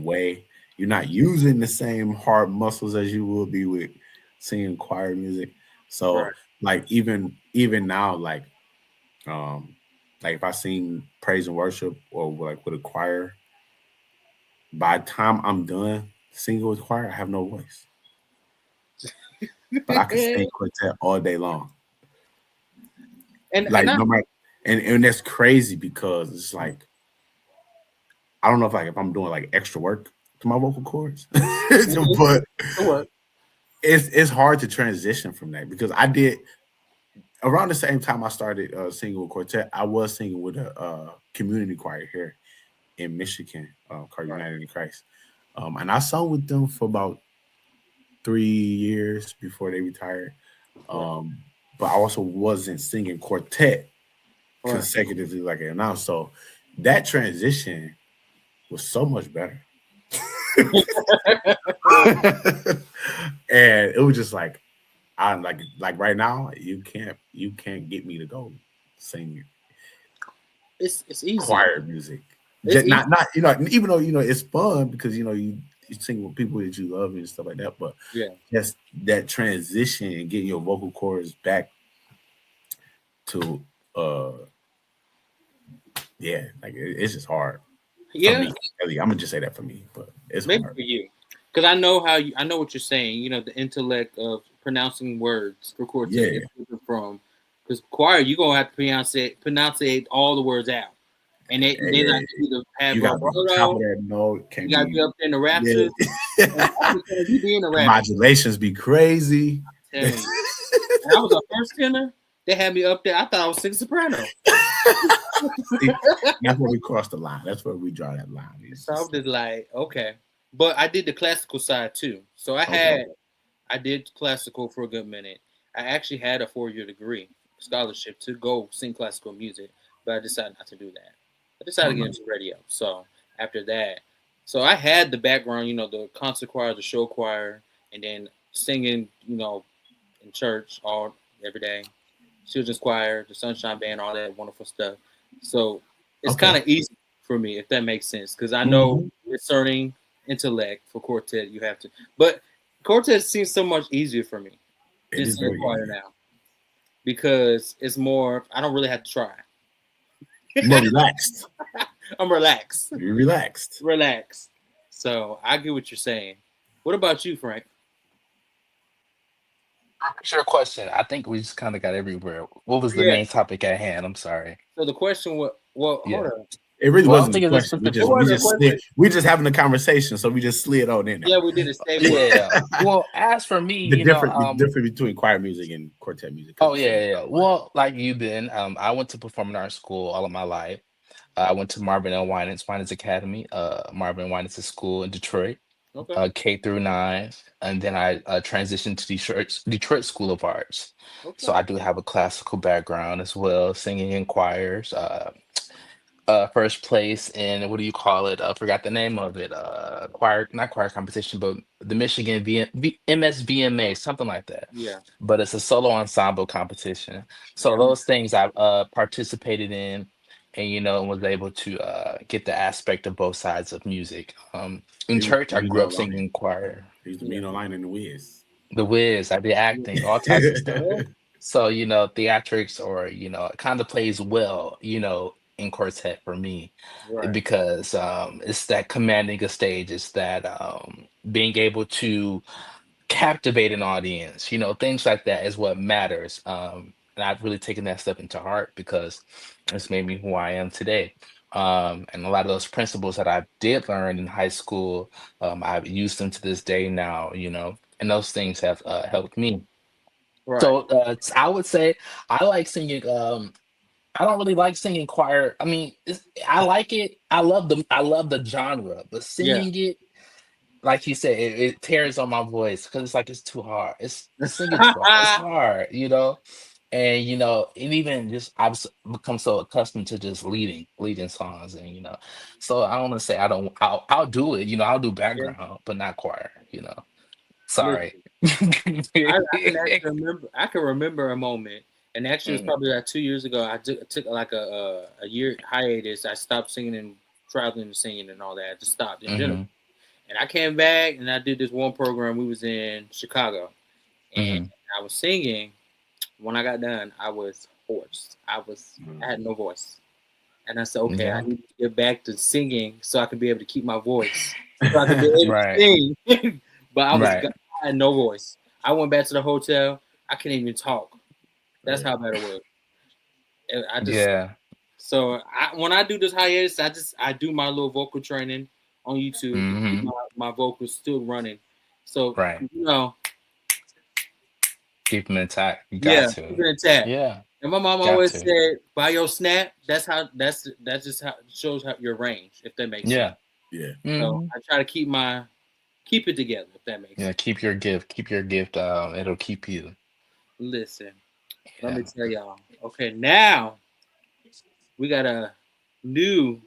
way. You're not using the same hard muscles as you will be with singing choir music. So Right. like even now, um like if I sing praise and worship or like with a choir, by the time I'm done singing with choir, I have no voice. But I can sing quartet all day long. and Like I no matter, and that's crazy because it's like I don't know if I'm doing like extra work to my vocal cords, but work. it's hard to transition from that because I did around the same time I started singing with quartet. I was singing with a community choir here in Michigan, called Right. United in Christ, and I sung with them for about 3 years before they retired. Right. Um, but I also wasn't singing quartet Right. consecutively like I am now. So that transition was so much better. And it was just like I like right now you can't get me to go sing It's easy. choir music. It's Just easy. not even though it's fun because you sing with people that you love and stuff like that, but Yeah. just that transition and getting your vocal cords back to yeah, like it's just hard for Yeah. me. Really, I'm gonna just say that for me, but it's Maybe hard. for you, because I know I know what you're saying. The intellect of pronouncing words for quartet Yeah, is different from because choir you gonna have to pronounce all the words out, and they yeah. like you to have You gotta be on top of vibrato. that note. You Can't gotta be be up there in the yeah. raptures, and I'm just saying, you be in the The raptures. modulations be crazy. Telling you, and I was a first tenor. They had me up there. I thought I was singing soprano. See, that's where we cross the line. That's where we draw that line. It's So I was just just like, okay. But I did the classical side too. So okay. I did classical for a good minute. I actually had a 4-year degree scholarship to go sing classical music, but I decided not to do that. I decided Oh, to get nice. into radio. So after that, so I had the background, the concert choir, the show choir, and then singing, in church every day, children's choir, the Sunshine Band, all that wonderful stuff. So it's Okay. kind of easy for me, if that makes sense, because I know Mhm. discerning intellect for quartet, you have to. But quartet seems so much easier for me It than is singing very choir easy. now because it's more. I don't really have to try. You're more relaxed. I'm relaxed, You're relaxed. relaxed. So I get what you're saying. What about you, Frank? Sure question. I think we just kind of got everywhere. What was the Yeah. main topic at hand? I'm sorry. So the question was, well, hold Yeah. on. It really Well, I was wasn't a thinking there's question. We something It just for we wasn't a just slid. question. We just having a conversation, so we just slid on in Yeah, there. we did a stay. yeah. Well, as for me, The difference between choir music and quartet music. oh Because yeah, yeah. Well, like you been, I went to performing arts school all of my life. I went to Marvin L. Winans Academy, Marvin Winans School in Detroit, Okay. K through 9, and then I transitioned to Detroit School of Arts. Okay. So I do have a classical background as well, singing in choirs. First place in what do you call it? I forgot the name of it. Choir, not choir competition, but the Michigan MSVMA, something like that. Yeah. But it's a solo ensemble competition. So Yeah. those things I participated in, and was able to get the aspect of both sides of music. In he was church, the I mean grew up line. singing choir. He's the Yeah. mean line in the whiz. The Wiz, I did acting, all types of stuff. So, theatrics or, it kind of plays well, in quartet for me Right. because it's that commanding a stage, it's that being able to captivate an audience, things like that is what matters. And I've really taken that step into heart because it's made me who I am today. And a lot of those principles that I did learn in high school, I've used them to this day now, and those things have helped me. Right. So I would say I like singing. I don't really like singing choir. I mean, I like it. I love the genre, but Yeah. singing it, like you said, it tears on my voice because it's like it's too hard. It's singing's hard. It's hard, And and even just I've become so accustomed to just leading songs, and so I don't want to say I don't. I'll do it. I'll do Yeah. background, but not choir. Sorry. Listen, I can actually remember. I can remember a moment, and actually, it was Mhm, probably like 2 years ago. I took like a year hiatus. I stopped singing and traveling and singing and all that. I just stopped in general. mhm, And I came back and I did this one program. We was in Chicago, and mhm. I was singing. When I got done, I was hoarse. I had no voice. And I said, okay, I Yeah. need to get back to singing so I can be able to keep my voice, so I can be able to Right. sing. But Right. I had no voice. I went back to the hotel. I couldn't even talk. That's Right. how bad it was. And Yeah. when I do this hiatus, I do my little vocal training on YouTube to keep Hmm. my vocals still running. So Right. Keep them intact. You got yeah, to. keep it intact. Yeah. And my mom Got always to. said, by your snap, that's just how shows how your range, if that makes sense. Yeah. Yeah. So Hmm. I try to keep it together, if that makes Yeah. sense. Keep your gift. Keep your gift. It'll keep you. Listen, let me Yeah. tell y'all. Okay, now we got a new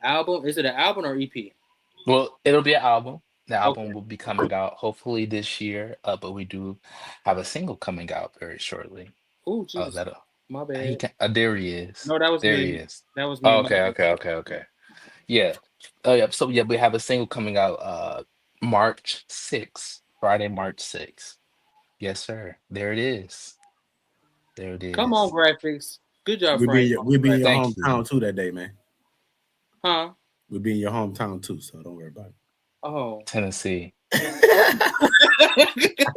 album. Is it an album or EP? Well, it'll be an album. The Okay. album will be coming out hopefully this year. But we do have a single coming out very shortly. Oh Oh, Jesus, that'll. my He bad. can. There he is. No, that was There he me. is. That was me. Oh, My okay. bad. Okay. Okay. Okay. Yeah. Oh, yeah. So yeah, we have a single coming out March 6th, Friday, March 6th. Yes, sir. There it is. There it Come on, is. graphics. Good job, Frank. On We'll the be in your graphics. Thank you. hometown too that day, man. Huh? We'll be in your hometown too, so don't worry about Oh. Tennessee. it.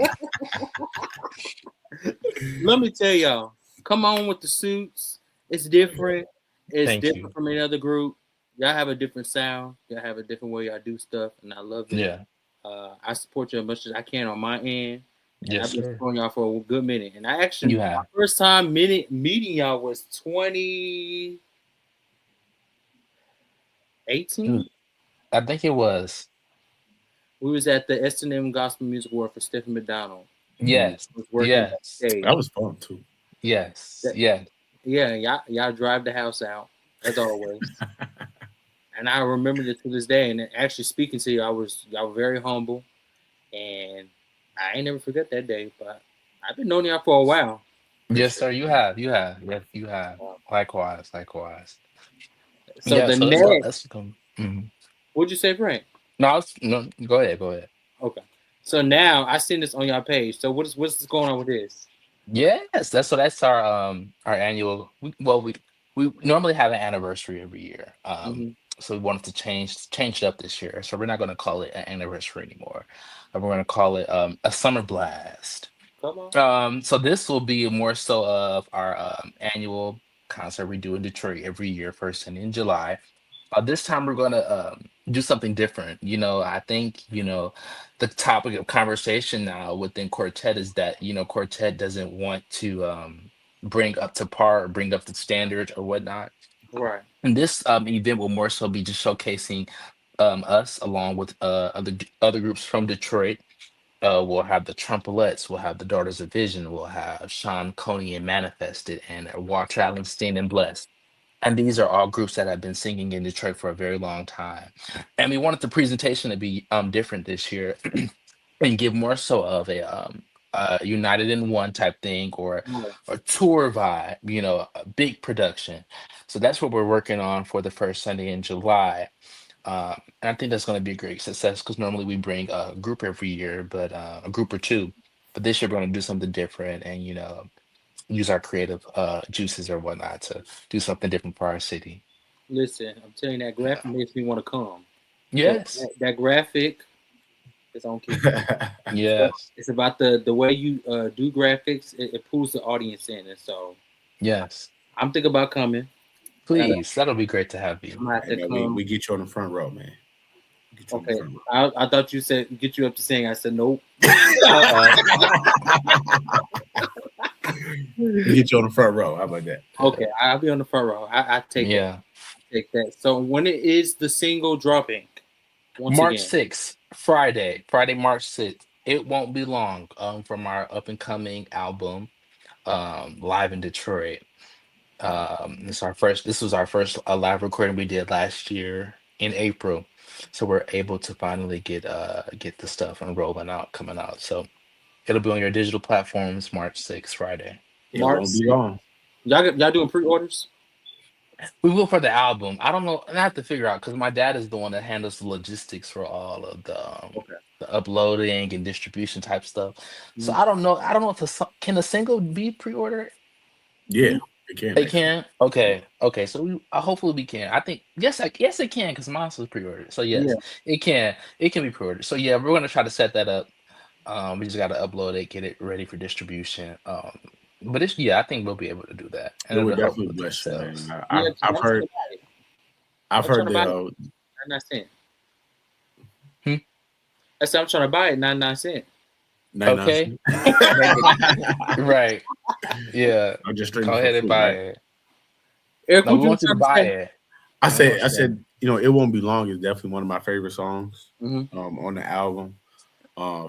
Let me tell y'all. Come on with the suits. It's different. It's Thank different you. from any other group. Y'all have a different sound. Y'all have a different way y'all do stuff, and I love it. Yeah. I support you as much as I can on my end, and Yes, I've been sir. supporting y'all for a good minute. And I actually, You my have. first time meeting y'all was 2018. Mm, I think it was. We was at the S&M Gospel Music Award for Stephen McDonald. Mhm. Yes. I was working Yes. backstage. That was fun too. Yes. That, Yeah. yeah, y'all drive the house out as always. And I remember it to this day. And actually speaking to you, y'all were very humble, and I ain't never forget that day. But I've been knowing y'all for a while. For Yes, sure. sir. You have. You have. Yes, you have. Likewise. Likewise. So Yeah. the So let's go. next, Let's come. Mhm. what'd you say, Frank? No, no. Go ahead. Go ahead. Okay. So now I seen this on y'all page. So what's going on with this? Yes, that's our annual. We normally have an anniversary every year. Mm-hmm. So we wanted to change it up this year. So we're not going to call it an anniversary anymore. We're going to call it a summer blast. Come on. So this will be more so of our annual concert we do in Detroit every year, first and in July. This time we're going to do something different. I think, the topic of conversation now within Quartet is that, Quartet doesn't want to bring up to par or bring up the standard or whatnot. Right. And this event will more so be just showcasing us along with other groups from Detroit. We'll have the Trumpelettes, we'll have the Daughters of Vision, we'll have Sean Coney and Manifested, and Walter Allenstein and Blessed. And these are all groups that have been singing in Detroit for a very long time. And we wanted the presentation to be different this year and give more so of a United in One type thing Right. or tour vibe, a big production. So that's what we're working on for the first Sunday in July. And I think that's going to be a great success because normally we bring a group every year, but a group or two. But this year we're going to do something different and, use our creative juices or whatnot to do something different for our city. Listen, I'm telling you, that graphic Yeah. makes me want to come. So Yes. that graphic is on key. So Yes. it's about the way you do graphics. It pulls the audience in, and so Yes. I'm thinking about coming. I gotta. Please. That'll be great to have you. I'm gonna have Hey to man, come. we get you on the front row, man. Get you on the Okay. front row. I thought you said get you up to sing. I said nope. Uh-uh. We get you on the front row. How about that? Okay, I'll be on the front row. I take that. Yeah. Take that. So when it is the single dropping, once March again. 6th, Friday, March 6th. It won't be long from our up and coming album. live in Detroit. This was our first live recording we did last year in April. So we're able to finally get the stuff and coming out. So it'll be on your digital platforms March 6th, Friday. It March won't be long. Y'all doing pre-orders? We will for the album. I don't know. I have to figure out because my dad is the one that handles the logistics for all of Okay. the uploading and distribution type stuff. So Mhm. I don't know. I don't know if can a single be pre-ordered? Yeah, it can. They Actually. can. Okay. Okay. So hopefully we can. I think yes. Yes, it can because mine was pre-ordered. So yes, Yeah. it can. It can be pre-ordered. So yeah, we're gonna try to set that up. We just got to upload it, get it ready for distribution. But I think we'll be able to do that, and It would it'll help definitely with the bless you, sales. man. Yeah, I've heard. I've I'm trying heard to buy it. that. 99 cents. Hmm? I said I'm trying to buy it 99 cents. Okay. Right. Yeah. I'm just Go streaming ahead for and free, buy right? it. Eric, No, what we you want you to trying buy say? it. I I know what said, you're saying. it won't be long. It's definitely one of my favorite songs Mhm. on the album.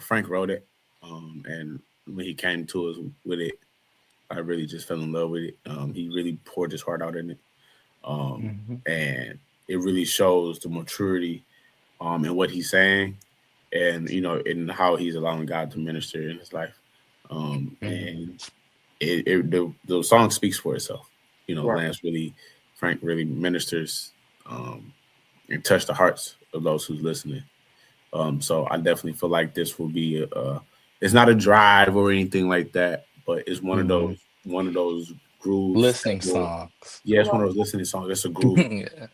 Frank wrote it, and when he came to us with it, I really just fell in love with it. He really poured his heart out in it, Mhm. and it really shows the maturity in what he's saying, and in how he's allowing God to minister in his life. And Mhm. the song speaks for itself. Right. Frank really ministers and touch the hearts of those who's listening. So I definitely feel like this will be it's not a drive or anything like that, but it's Mhm. one of those grooves that Listening will. songs. Yeah, it's one of those listening songs. It's a groove. Yeah.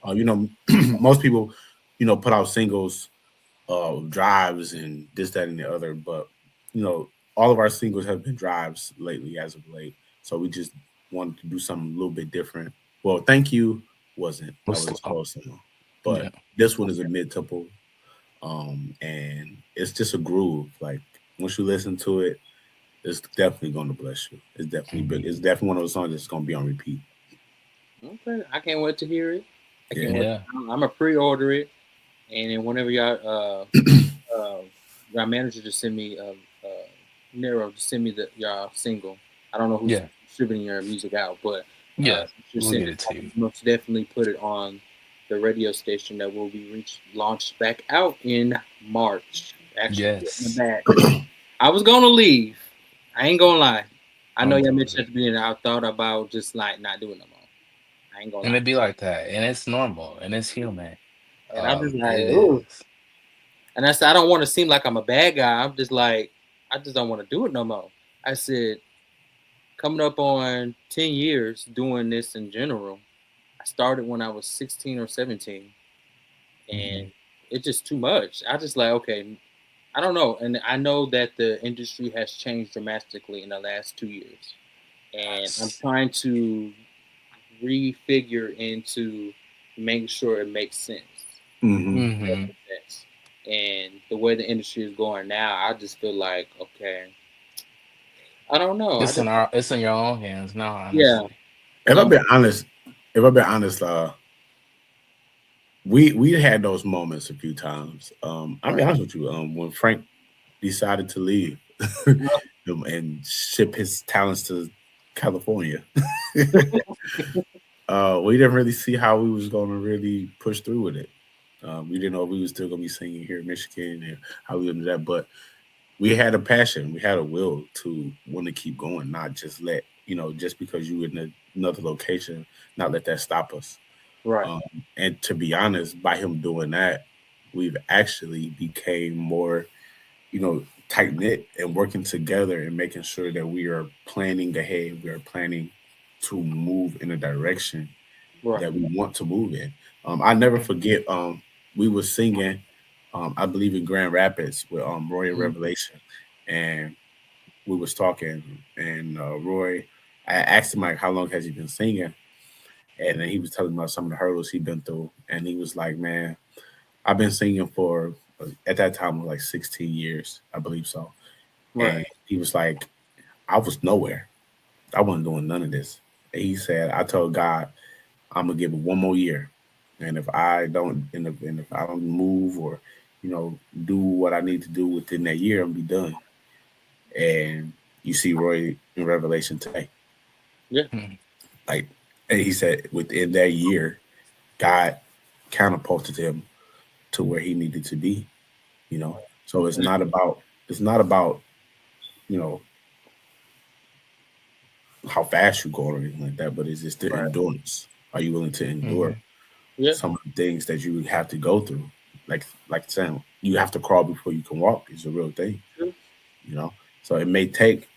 Most people, put out singles, drives and this, that, and the other, but all of our singles have been drives lately as of late. So we just wanted to do something a little bit different. Well, thank you wasn't. That Was was a slow. slow song, but Yeah. this one is a mid tempo, and it's just a groove. Like once you listen to it, it's definitely going to bless you. It's definitely big. Mhm. It's definitely one of those songs that's going to be on repeat. Okay. I can't wait to hear it. I can't Yeah. wait. Yeah. I'm gonna pre-order it, and then whenever y'all manager to send me Nero to send me y'all single. I don't know who's Yeah. distributing your music out, but Yeah. you We'll send get it to you. most definitely put it on the radio station that will be launched back out in March. Actually, getting Yes. back. I was gonna leave. I ain't gonna lie. I know I'm y'all doing mentioned at it. the beginning. I thought about just like not doing no more. I ain't gonna And lie. it be like that. And it's normal and it's human. And I'm just like, It ooh. is. And I said, I don't want to seem like I'm a bad guy. I'm just like, I just don't want to do it no more. I said, coming up on 10 years doing this in general, I started when I was 16 or 17, and Mhm. it's just too much. I just like, okay, I don't know. And I know that the industry has changed dramatically in the last 2 years. And I'm Yes. trying to refigure into making sure it makes sense. Hmm. Mhm. Sense. And the way the industry is going now, I just feel like, okay, I don't know. I just, It's in your own hands now, yeah, honestly. because If I've I'm, been honest, we had those moments a few times. I'll be right. honest with you. When Frank decided to leave and ship his talents to California, we didn't really see how we was going to really push through with it. We didn't know if we was still going to be singing here in Michigan and how we would do that. But we had a passion, we had a will to want to keep going, not just let just because you in another location, not let that stop us. Right. Um, and to be honest, by him doing that, we've actually became more, tight knit and working together and making sure that we are planning ahead. We are planning to move in a direction Right. that we want to move in. I never Mhm. forget. We were singing, I believe in Grand Rapids with Roy and Mhm. Revelation, and we was talking, and Roy, I asked him like, how long has he been singing? And then he was telling me about some of the hurdles he'd been through, and he was like, "Man, I've been singing for at that time it was like 16 years, I believe so." Right. And he was like, "I was nowhere. I wasn't doing none of this." And he said, "I told God, I'm gonna give it one more year, and if I don't, and if I don't move or do what I need to do within that year, I'm gonna be done." And you see Roy in Revelation today. Yeah. Like, and he said within that year, God catapulted him to where he needed to be. You know, so it's not about you know how fast you go or anything like that, but it's just the endurance. Are you willing to endure some of the things that you have to go through? Like saying you have to crawl before you can walk is a real thing. True. You know, so it may take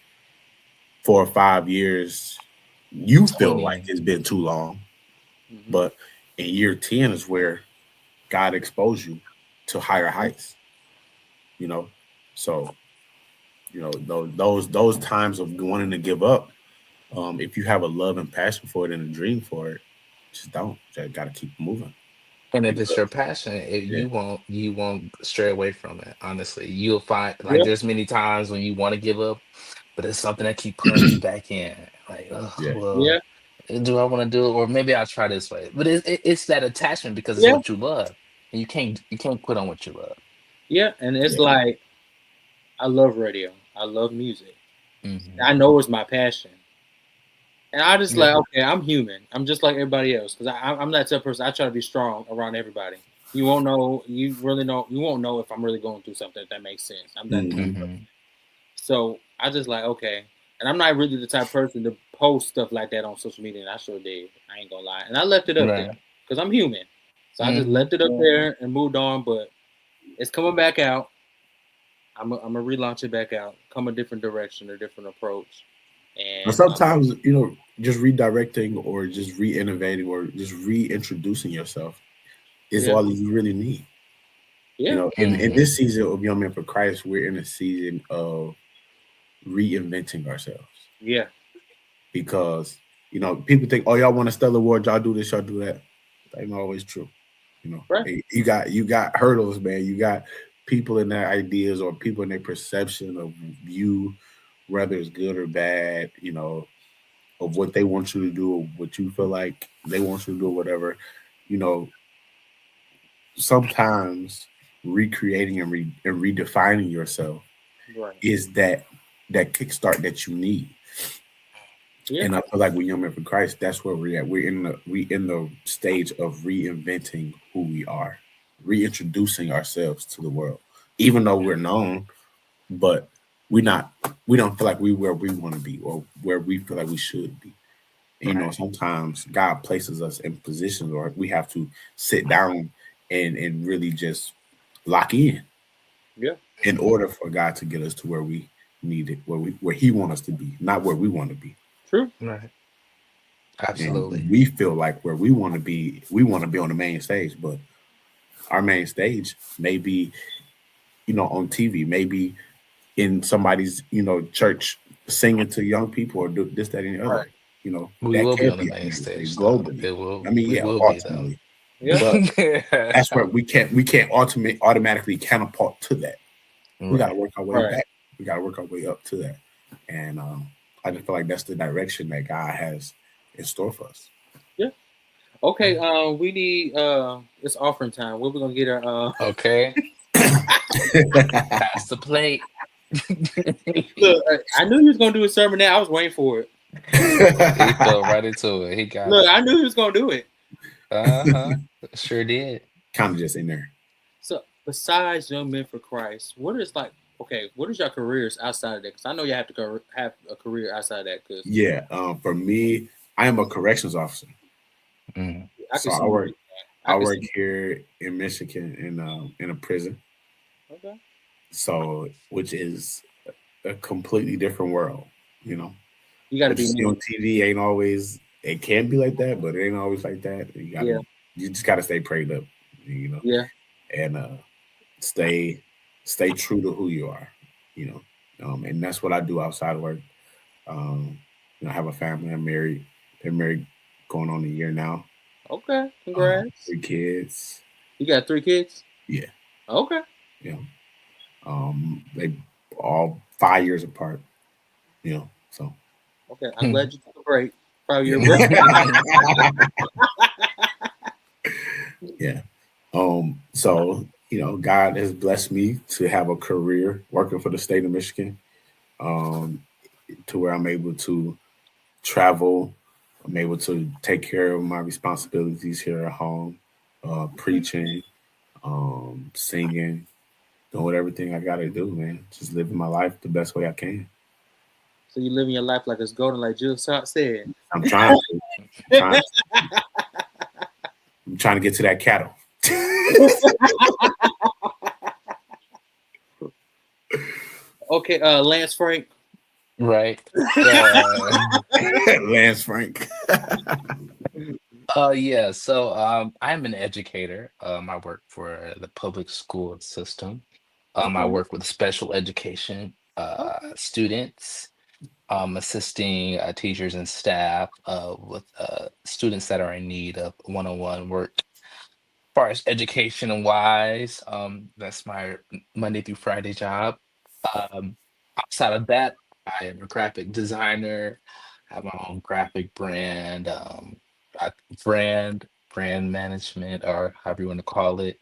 4 or 5 years. You feel 20. like it's been too long, but in year 10 is where God exposed you to higher heights. You know, so you know those times of wanting to give up. If you have a love and passion for it and a dream for it, just don't. Just got to keep moving. And if it's Because, your passion, yeah, you won't stray away from it. Honestly, you'll find like Yeah. there's many times when you want to give up, but it's something that keep pulling you back in. Like, oh yeah, Yeah. well, do I want to do it, or maybe I'll try this way? But it's that attachment because it's Yeah. what you love, and you can't quit on what you love. Yeah. And it's yeah, like I love radio. I love music. Hmm. I know it's my passion. And I just Yeah, like, okay, I'm human. I'm just like everybody else because I'm that type of person. I try to be strong around everybody. You won't know. You really don't. You won't know if I'm really going through something. If that makes sense. I'm that. hmm hmm So I just like okay, and I'm not really the type of person to post stuff like that on social media. And I sure did. I ain't gonna lie. And I left it up there right. because I'm human. So I just Hmm. left it up there and moved on. But it's coming back out. I'm gonna relaunch it back out. Come a different direction, a different approach. But And sometimes just redirecting or just re-innovating or just reintroducing yourself is yeah, all that you really need. yeah, In Hmm. this season of Young Men for Christ, we're in a season of reinventing ourselves yeah, because people think, oh, y'all want a stellar award, y'all do this, y'all do that. That ain't always true. right, You got hurdles, man. You got people in their ideas or people in their perception of you, whether it's good or bad, of what they want you to do or what you feel like they want you to do or whatever. You know, sometimes recreating and redefining yourself right, is that kickstart that you need. yeah, And I feel like with Young Men for Christ, that's where we're at. We're in the stage of reinventing who we are, reintroducing ourselves to the world. Even though we're known, but we don't feel like we where we want to be or where we feel like we should be. And, sometimes God places us in positions or we have to sit down and really just lock yeah, in order for God to get us to where we need it, where He wants us to be, not where we want to be. true, Right. And Absolutely. we feel like where we want to be on the main stage, but our main stage may be, on TV, maybe in somebody's, church singing to young people or do this, that, and the other. We That will be can on the be a main main stage stage, though. globally. It will. I mean, We yeah, will be, though. ultimately, yeah, but that's where we can't automatically catapult to that. We got to Right. work our way right, back. We got to work our way up to that. And I just feel like that's the direction that God has in store for us. yeah. Okay, we need it's offering time. Where we gonna get our Okay. Pass the plate. look? I knew he was gonna do a sermon. Now I was waiting for it. He fell right into it. He got Look, it. I knew he was gonna do it. Uh-huh. Sure did. Kind of just in there. So besides Young Men for Christ, what is like? Okay, what is your careers outside of that? Because I know you have to have a career outside of that. Because Yeah. For me, I am a corrections officer. Mm. I So can see I work you. I I can work see. here in Michigan in a prison. Okay. So which is a completely different world, you know. You got to What you be see me. on TV ain't always. It can be like that, but it ain't always like that. Yeah. You just gotta stay prayed up, you know, Yeah. and stay true to who you are, you know. And that's what I do outside of work. Um, I have a family. I'm married. Been married going on a year now. Okay. Congrats. 3 kids. You got 3 kids. Yeah, Okay. yeah. They all 5 years apart. So Okay. I'm glad you took a break. Probably your break. yeah. Yeah. So, God has blessed me to have a career working for the state of Michigan. Um, to where I'm able to travel. I'm able to take care of my responsibilities here at home, preaching, singing, doing everything I got to do, man. Just living my life the best way I can. So you living your life like it's golden, like Jill said. I'm trying to. I'm trying to get to that cattle. Okay, Lance Frank. Right. Lance Frank. Yeah. So I'm an educator. I work for the public school system. I work with special education students, assisting teachers and staff with students that are in need of one-on-one work. As far as education wise, that's my Monday through Friday job. Um, Outside of that, I am a graphic designer. Have my own graphic brand, I, brand management, or however you want to call it.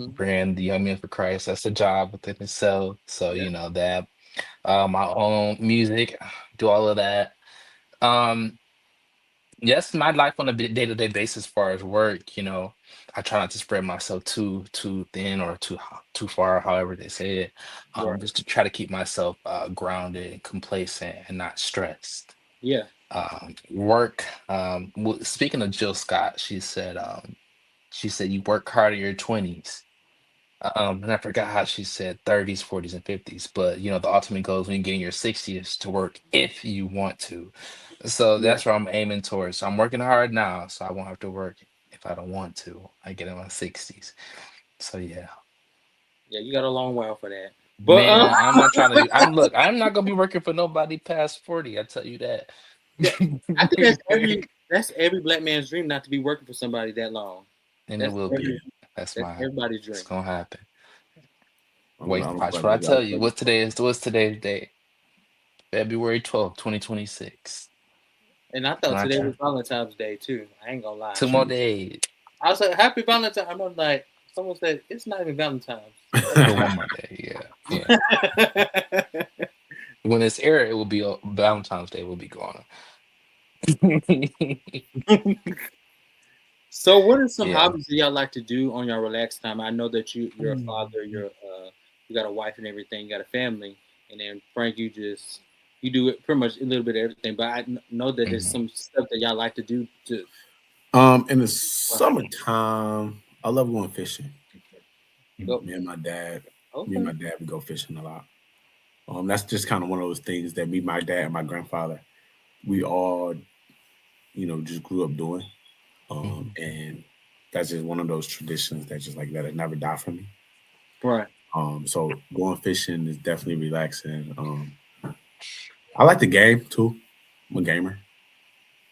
Brand the Young Men for Christ. That's a job within itself. So Yeah. you know that. My own music, do all of that. Um, yes, my life on a day-to-day basis, as far as work, I try not to spread myself too thin or too far, however they say it. Right. Just to try to keep myself grounded and complacent and not stressed. Yeah. Work. Speaking of Jill Scott, she said you work hard in your 20s. And I forgot how she said 30s, 40s, and 50s. But the ultimate goal is when you get in your 60s to work if you want to. So Yeah. that's where I'm aiming towards. So I'm working hard now, so I won't have to work if I don't want to. I get in my 60s. So yeah. Yeah, you got a long while for that. But Man, I'm not trying to do I'm not gonna be working for nobody past 40, I tell you that. I think that's every black man's dream, not to be working for somebody that long. And it will be. That's everybody's dream. It's gonna happen. I'm Wait, watch what I tell you. What's today's date? February 12th, 2026. And I thought today was Valentine's Day too. I ain't gonna lie. 2 more days. I was like, Happy Valentine's. I was like, someone said it's not even Valentine's. So 1 more day, yeah. When it's aired, it will be Valentine's Day will be gone. So what are some hobbies that y'all like to do on your relaxed time? I know that you're a father, you got a wife and everything, you got a family, and then Frank, you do it pretty much a little bit of everything. But I know that there's some stuff that y'all like to do too. In the summertime, I love going fishing. Me and my dad would go fishing a lot. That's just kind of one of those things that me, my dad, and my grandfather, we all, just grew up doing. And that's just one of those traditions that just like that it never die for me. Right. So going fishing is definitely relaxing. I like the game too. I'm a gamer.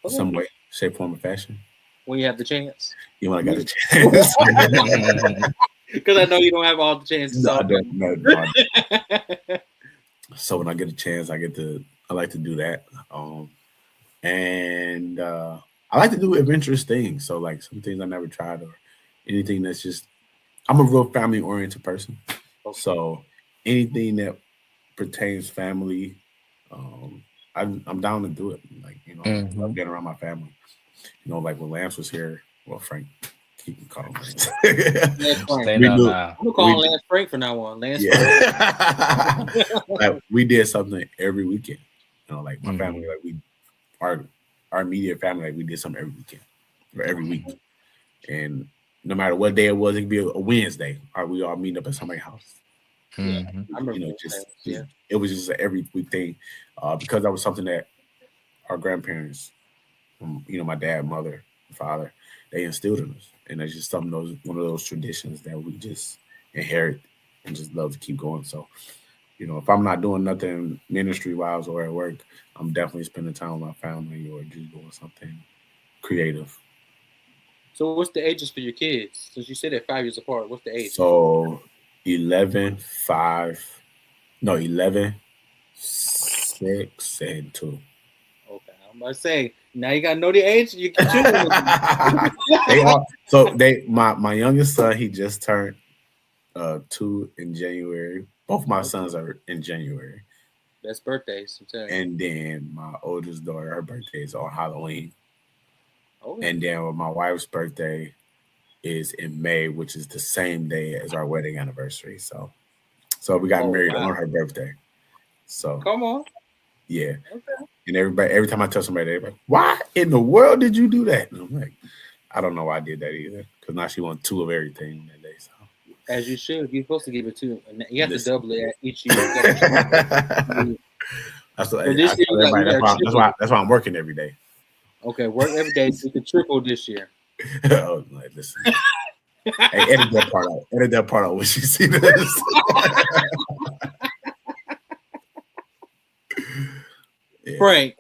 Some way, shape, form, or fashion. When you have the chance. You want to get a chance. Because I know you don't have all the chances. No, I don't. So when I get a chance, I like to do that. And I like to do adventurous things. So like some things I never tried or anything that's just, I'm a real family oriented person. Okay. So anything that pertains family, I'm down to do it. Like, I love getting around my family. Like when Lance was here, well, Frank, keep calling Lance. I'm gonna call Lance Frank from now on. Lance Frank. Like, we did something every weekend. Like my family, like our immediate family, like we did something every weekend or every week. And no matter what day it was, it could be a Wednesday, or we all meet up at somebody's house. I remember it was just an every week thing, because that was something that our grandparents, my dad, mother, father, they instilled in us, and it's just one of those traditions that we just inherit and just love to keep going. So, if I'm not doing nothing ministry wise or at work, I'm definitely spending time with my family or just doing something creative. So what's the ages for your kids? Since you said they're 5 years apart, what's the age? So 11, 6, and 2. Okay, I'm about to say, now you gotta know the age. You can choose. They are. So my youngest son, he just turned 2 in January. Both my sons are in January. Best birthdays. I'm telling you. And then my oldest daughter, her birthday is on Halloween. Oh, And then with my wife's birthday is in May, which is the same day as our wedding anniversary. So we got married wow. on her birthday. So Come on. yeah. Okay. And every time I tell somebody, they're like, "Why in the world did you do that?" And I'm like, I don't know why I did that either. Because now she wants 2 of everything that day. So As you should. You're supposed to give it 2. You have to listen. double it each year. You gotta, That's what so I this year tell everybody. you got triple. That's why I'm working every day. Okay, work every day. You can triple this year. Oh, like, listen. Hey, edit that part out. Edit that part out when you see this. Yeah. Frank,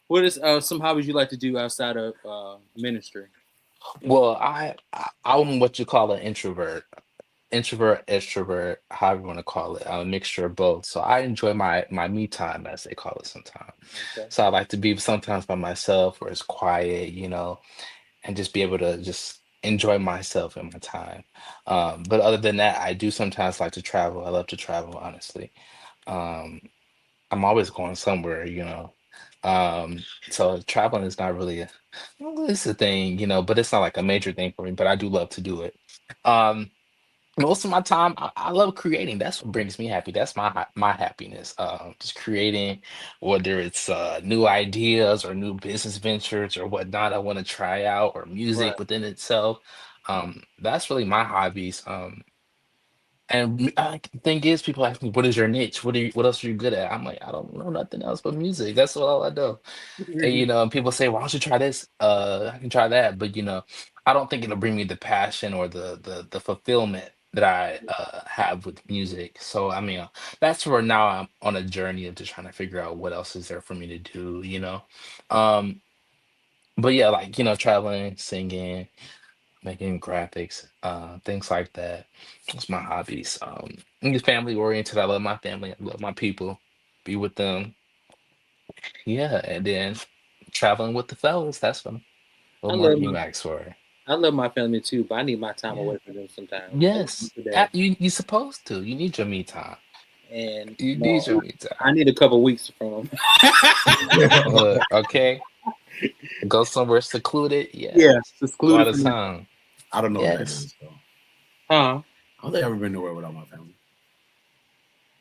what is some hobbies you like to do outside of ministry? Well, I'm what you call an introvert. Introvert, extrovert, however you want to call it. I'm a mixture of both. So I enjoy my me time, as they call it sometimes. Okay. So I like to be sometimes by myself where it's quiet, and just be able to just enjoy myself and my time. But other than that, I do sometimes like to travel. I love to travel, honestly. Um, I'm always going somewhere. So traveling is not really well, it's a thing, but it's not like a major thing for me, but I do love to do it. Um, Most of my time, I love creating. That's what brings me happy. That's my happiness. Just creating, whether it's new ideas or new business ventures or whatnot I want to try out, or Right. music within itself. That's really my hobbies. And the thing is, people ask me, "What is your niche? What else are you good at?" I'm like, I don't know nothing else but music. That's all I know. And, and people say, "Why don't you try this? I can try that." But I don't think it'll bring me the passion or the fulfillment that I have with music. So I mean, that's where now I'm on a journey of just trying to figure out what else is there for me to do. Um, but yeah, like traveling, singing, making graphics, things like that. It's my hobbies. I'm just family oriented. I love my family. I love my people. Be with them. Yeah, and then traveling with the fellas. That's what I what more love can my you ask for? I love my family too, but I need my time Yeah. away from them sometimes. I need Yes. today. You supposed to. You need your me time. And You need your no, me time. I need a couple weeks from them. Okay. Go somewhere secluded. Yeah, Yes. A lot secluded of from them. time. I don't know what that Yes. is. So Huh? I don't think I've ever been nowhere without my family.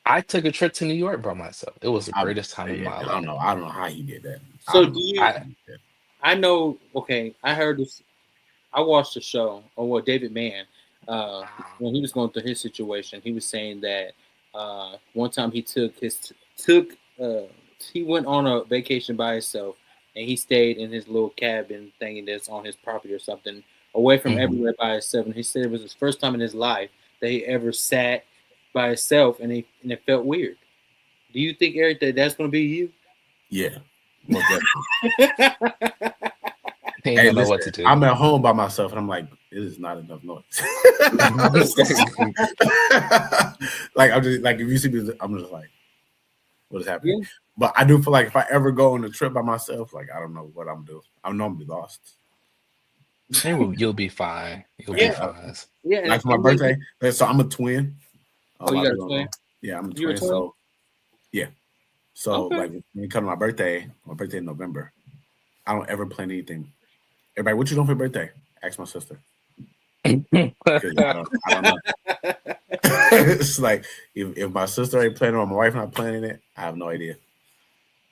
I took a trip to New York by myself. It was the greatest time in Yeah, my I don't life. know. I don't know how he did that. I So don't do know you? how I he did I know. Okay, I heard this. I watched the show on what David Mann. When he was going through his situation, he was saying that one time he went on a vacation by himself, and he stayed in his little cabin thing that's on his property or something, away from Mhm. everywhere by himself. And he said it was his first time in his life that he ever sat by himself, and it felt weird. Do you think, Eric, that that's going to be you? Yeah, most definitely. He ain't Hey, gonna know listen, what to do. I'm at home by myself, and I'm like, it is not enough noise. Like I'm just like if you see me, I'm just like, what is happening? Yeah. But I do feel like if I ever go on a trip by myself, like I don't know what I'm doing. I'm normally lost. You'll be fine. You'll be Yeah. Like, fine. Yeah. like for my And like, birthday, so I'm a twin. A oh, you lot of got a people don't twin? know. Yeah, I'm a You're a twin. twin? So yeah. So Okay. like when it comes to my birthday in November, I don't ever plan anything. Everybody, what you doing for your birthday? Ask my sister. Because I don't know. It's like if my sister ain't planning or my wife not planning it, I have no idea.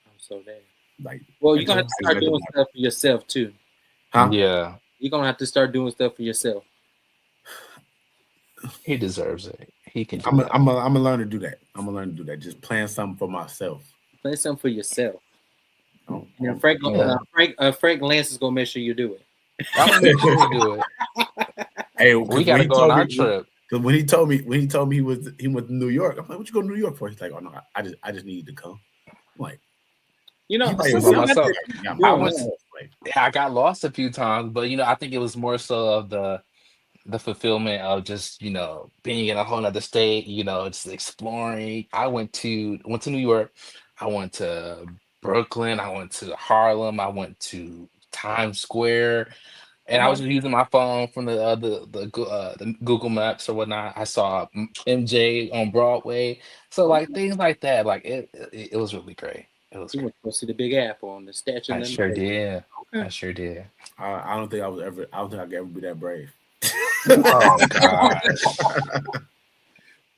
I'm so dead. Like Well, I you're gonna just have to I just start went to doing my stuff for yourself too. huh? Yeah, You're gonna have to start doing stuff for yourself. he deserves it. He can do I'm that. gonna learn to do that. I'm gonna learn to do that. Just plan something for myself. Plan something for yourself. Oh, And then oh, Yeah, Frank Lance is gonna make sure you do it. I'm gonna make sure you do it. hey, We because got to go on our trip. when he told me he went to New York, I'm like, what you go to New York for? He's like, oh no, I just needed to come. I'm like, You he know, probably So was you by don't already have myself, to got do my I it went. now. To, like, yeah, I got lost a few times, but I think it was more so of the fulfillment of just being in a whole nother state. Just exploring. I went to New York. I went to Brooklyn. I went to Harlem. I went to Times Square. And I was just using my phone from the Google Maps or whatnot. I saw MJ on Broadway, so like things like that. Like it was really great. It was You great. went to go see the Big Apple on the Statue of I sure Limitations. did. Okay. I sure did. I don't think I was ever. I don't think I could ever be that brave. Oh gosh.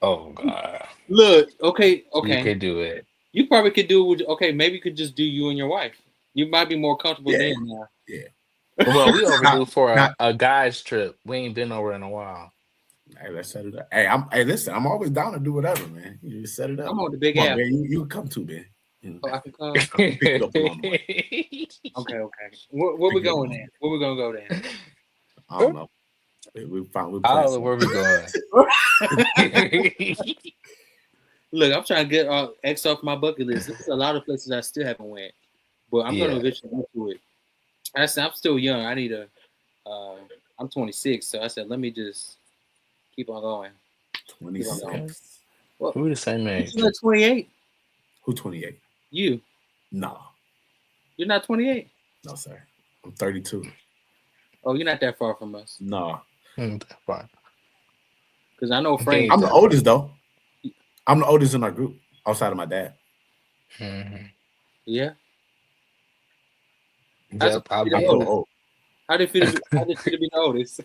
Oh god. Look, okay. You could do it. You probably could do it with, okay, maybe you could just do you and your wife. You might be more comfortable then now. Yeah. Well, we overdue for Not- a guy's trip. We ain't been over in a while. Hey, let's set it up. Hey, listen, I'm always down to do whatever, man. You just set it up. I'm on the Big Come on, Apple. man. You come too, man. Oh, I can come. Pick you up along the way. Okay. Where we going at? Where we gonna go then? I don't know. We found. I don't know where we going. Look, I'm trying to get X off my bucket list. There's a lot of places I still haven't went, but I'm gonna eventually get to it. I said I'm still young. I need a. I'm 26, so I said let me just keep on going. 26. Well, We're the same age. You're 28. Who 28? You. No. You're not 28. No, sir. I'm 32. Oh, you're not that far from us. No. Fine. Because I know Frank. I'm the oldest though. I'm the oldest in our group, outside of my dad. Mm-hmm. Yeah. Yep, I'll be old. How did it feel to be the oldest?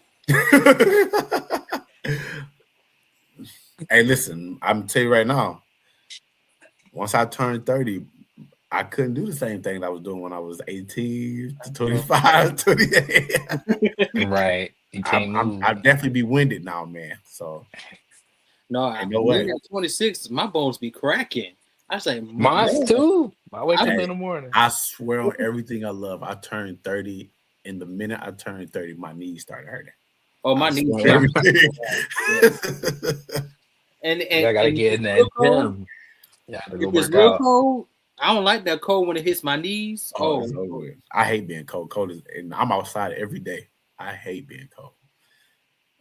Hey, listen, I'm tell you right now. Once I turned 30, I couldn't do the same thing that I was doing when I was 18 to 25, 28. Right. You can't move. I'd definitely be winded now, man. So no way. At 26, my bones be cracking. I say mine too. I wake up in the morning. I swear on everything I love. I turned 30, and the minute I turned 30, my knees started hurting. Oh, my knees. And I gotta get in that gym. Yeah, if it's real cold, I don't like that cold when it hits my knees. I hate being cold. Cold is, and I'm outside every day. I hate being cold.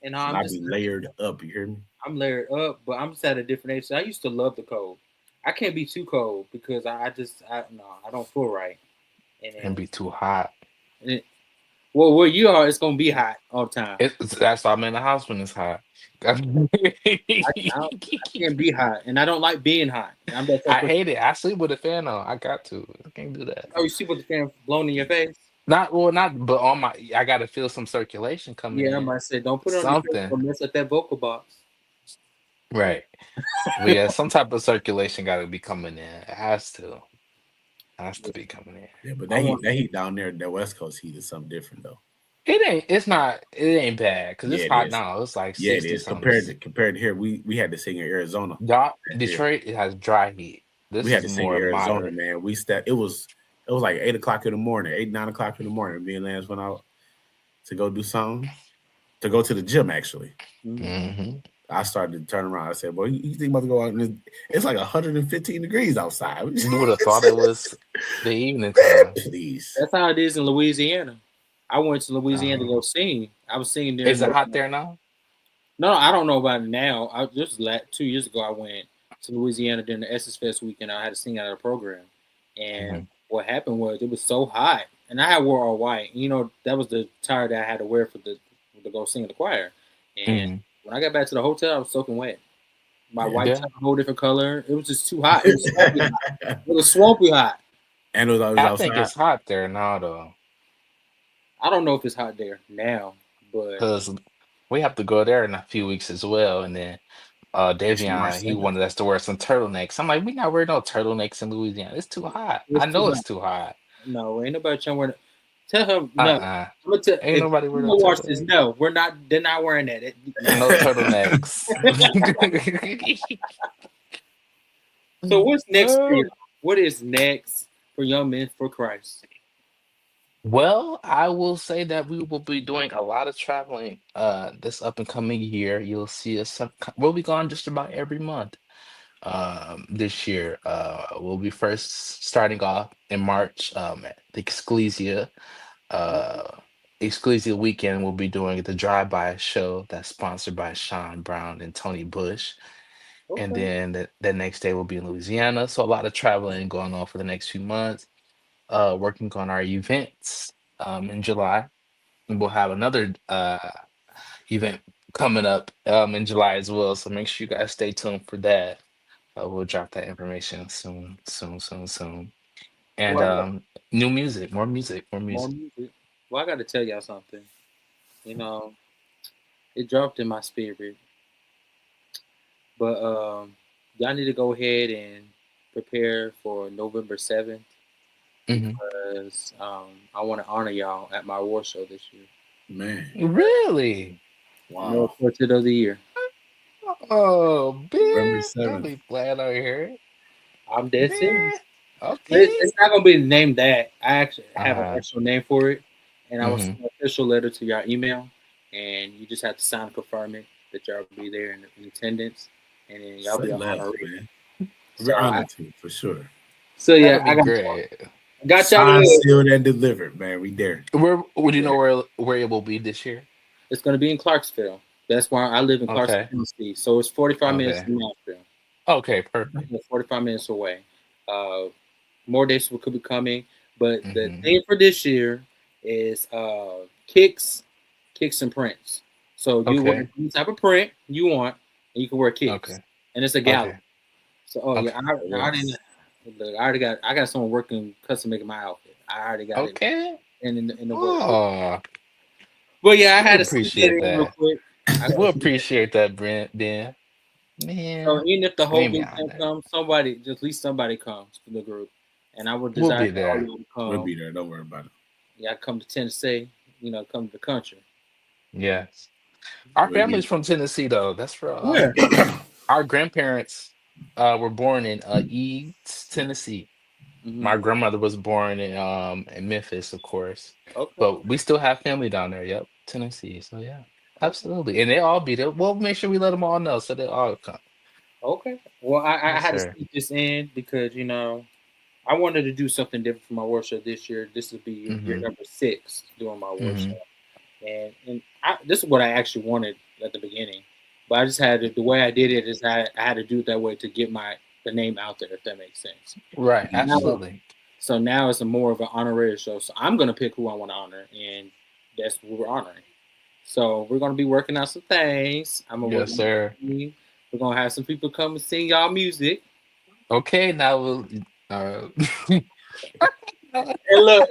And I be layered up. You hear me? I'm layered up, but I'm just at a different age. So I used to love the cold. I can't be too cold because I don't feel right. And it can be too hot. Well, where you are, it's gonna be hot all the time. That's why I'm in the house when it's hot. I can't be hot, and I don't like being hot. I hate it. I sleep with a fan on. I got to. I can't do that. Oh, you sleep with the fan blowing in your face? But on my. I got to feel some circulation coming in. Yeah, I might say, don't put it on your face or mess up that vocal box. Right. But yeah, some type of circulation got to be coming in. It has to. Has to be coming in. Yeah, but that heat down there, that West Coast heat is something different though. It ain't bad because it's hot now. It's like 60 it is compared to here. We had to sing in Arizona. Detroit, it has dry heat. We had to sing in Arizona, man. It was like 8 o'clock in the morning, 9 o'clock in the morning. Me and Lance went out to go do something, to go to the gym actually. Mm-hmm. I started to turn around. I said, "Well, you think about to go out? And it's like 115 degrees outside." You would have thought it was the evening time. Please. That's how it is in Louisiana. I went to Louisiana to go sing. I was singing there. Is it hot there now? No, I don't know about it now. Just 2 years ago, I went to Louisiana during the Essence Fest weekend. I had to sing out of the program, and what happened was it was so hot, and I had wore all white. You know, that was the attire that I had to wear to go sing in the choir, and. When I got back to the hotel, I was soaking wet. My white was a whole different color. It was just too hot. It was swampy hot. And it was always outside. I think it's hot there now, though. I don't know if it's hot there now, but because we have to go there in a few weeks as well. And then Deveon, he wanted us to wear some turtlenecks. I'm like, we not wearing no turtlenecks in Louisiana. It's too hot. I know it's too hot. No, ain't nobody trying to wear. Tell him no. I'm gonna ain't nobody wearing no turtlenecks. No, we're not. They're not wearing that. No turtlenecks. So what's next? What is next for Young Men for Christ? Well, I will say that we will be doing a lot of traveling this up and coming year. You'll see us. We'll be gone just about every month this year. We'll be first starting off in March at the Ecclesia. Ecclesia weekend, we'll be doing the drive-by show that's sponsored by Sean Brown and Tony Bush. Okay. And then the next day we'll be in Louisiana. So a lot of traveling going on for the next few months. Working on our events in July. we'll have another event coming up in July as well. So make sure you guys stay tuned for that. We'll drop that information soon, soon, soon, soon. And Well, I got new music, more music, more more music. music. Well, I got to tell y'all something. You know, it dropped in my spirit, but y'all need to go ahead and prepare for November 7th Hmm. because I want to honor y'all at my award show this year. Man, Really? No wow. portrait of the year. Oh, November man, don't 7th. be flat on here, I'm dead serious. man. But Okay. it's not gonna be named that. I actually have an Uh-huh. actual name for it, and I will Hmm. send an official letter to your email, and you just have to sign and confirm it that y'all will be there in attendance, and then y'all Say be an less, honoree. man. We're So honored to, for sure. yeah, That'll be I great. got y'all Signed, good. sealed, and delivered, man. We there. Where would you know There. where it will be this year? It's gonna be in Clarksville. That's why I live in Clarksville, Okay. Tennessee. So it's 45 minutes Okay. from Nashville. Okay. Perfect. 45 minutes away. Uh, more dates could be coming, but the Hmm. theme for this year is kicks and prints. So you wear Okay. any type of print you want, and you can wear kicks, Okay. and it's a gala. Okay. So Okay. I didn't. Look, I got someone working custom making my outfit. I already got it Okay. in the work. Oh, But yeah, I we had to sneak that appreciate in real that. quick. I got We to sneak that appreciate that, Brent. Ben. So Man, even if the whole made me group can't honored. come, somebody, just at least somebody comes from the group, and I would We'll desire be for all there. y'all to We'll come. be there. Don't worry about it. Yeah, come to Tennessee. Come to the country. Yes. Our We'll family's get from Tennessee, though. That's for Where? our grandparents were born in East, Tennessee. Mm-hmm. My grandmother was born in Memphis, of course. Okay. But we still have family down there. Yep, Tennessee. So yeah, absolutely. And they all be there. We'll make sure we let them all know so they all come. Okay. Well, I Yes, had to sir. sneak this in because I wanted to do something different for my workshop this year. This will be year Mm-hmm. number 6 doing my Mm-hmm. workshop, and this is what I actually wanted at the beginning, but I just had to, the way I did it is I had to do it that way to get the name out there, if that makes sense. Right, Now, absolutely. so now it's a more of an honorary show. So I'm gonna pick who I want to honor, and that's who we're honoring. So we're gonna be working on some things. I'm gonna work Yes, on my sir. team. We're gonna have some people come and sing y'all music. Okay, now we'll uh And look,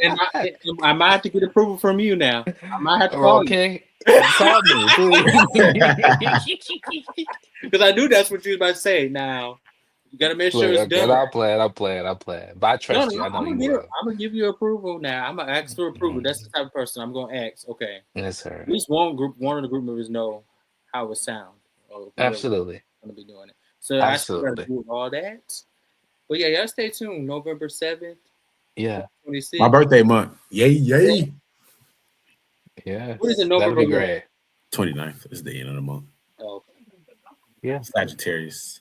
I might have to get approval from you now. I might have to call you okay. Call me, please. because I knew that's what you was about to say. Now you gotta make sure Look, it's okay, done. I'll play it. But I No, trust you. no, I know you will. I'm gonna give you approval now. I'm gonna ask for approval. That's Mhm. the type of person I'm gonna ask. Okay, Yes, at sir. least one of the group members know how it sounds or whoever Absolutely. gonna be doing it. So I still gotta Absolutely. do all that. But yeah, y'all stay tuned. November 7th, Yeah. My 26th. birthday month. Yay, yay. What is in Yes. That'll November be month? great. 29th is the end of the month. Oh, Yeah. Sagittarius.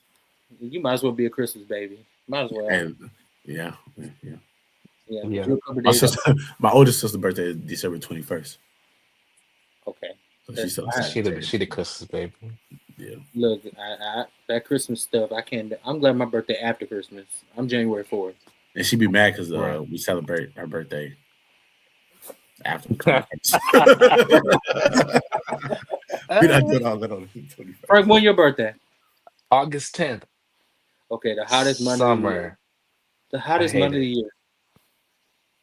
you might as well be a Christmas baby. Might as well. And yeah, yeah. Yeah, because Yeah. you're a couple My days. sister, my oldest sister's birthday is December 21st. Okay. So she's That's still a fine. Sagittarius. She the Christmas baby. Yeah. Look, that Christmas stuff, I can't. I'm glad my birthday after Christmas. I'm January 4th. And she'd be mad because Right. we celebrate our birthday after the 21st. We not doing all that on the 21st. Frank, when your birthday? August 10th. Okay, the hottest month of the year. Summer. The I hottest hate month of the it. year.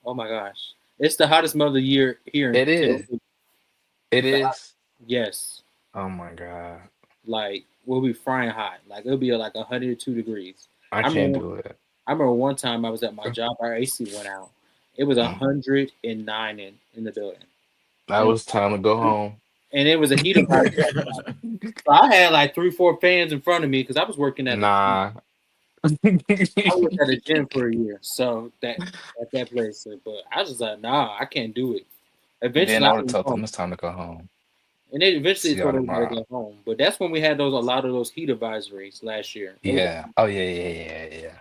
Oh my gosh, it's the hottest month of the year here in It is. Tennessee. It The hot- is. yes, Oh my God. like we'll be frying hot. Like it'll be like 102 degrees. I I can't remember. do it. I remember one time I was at my job. Our AC went out. It was Mm. 109 in the building, That and was time to go home. it was a heater advisory. So I had like 3, 4 fans in front of me because I was working at Nah. I worked at a gym for a year, so that at that place. But I was just like, nah, I can't do it. Then Eventually, I I would have went told home, them it's time to go home. and then eventually See y'all told everybody to tomorrow. go home. But that's when we had a lot of those heat advisories last year. It was Yeah. Oh yeah.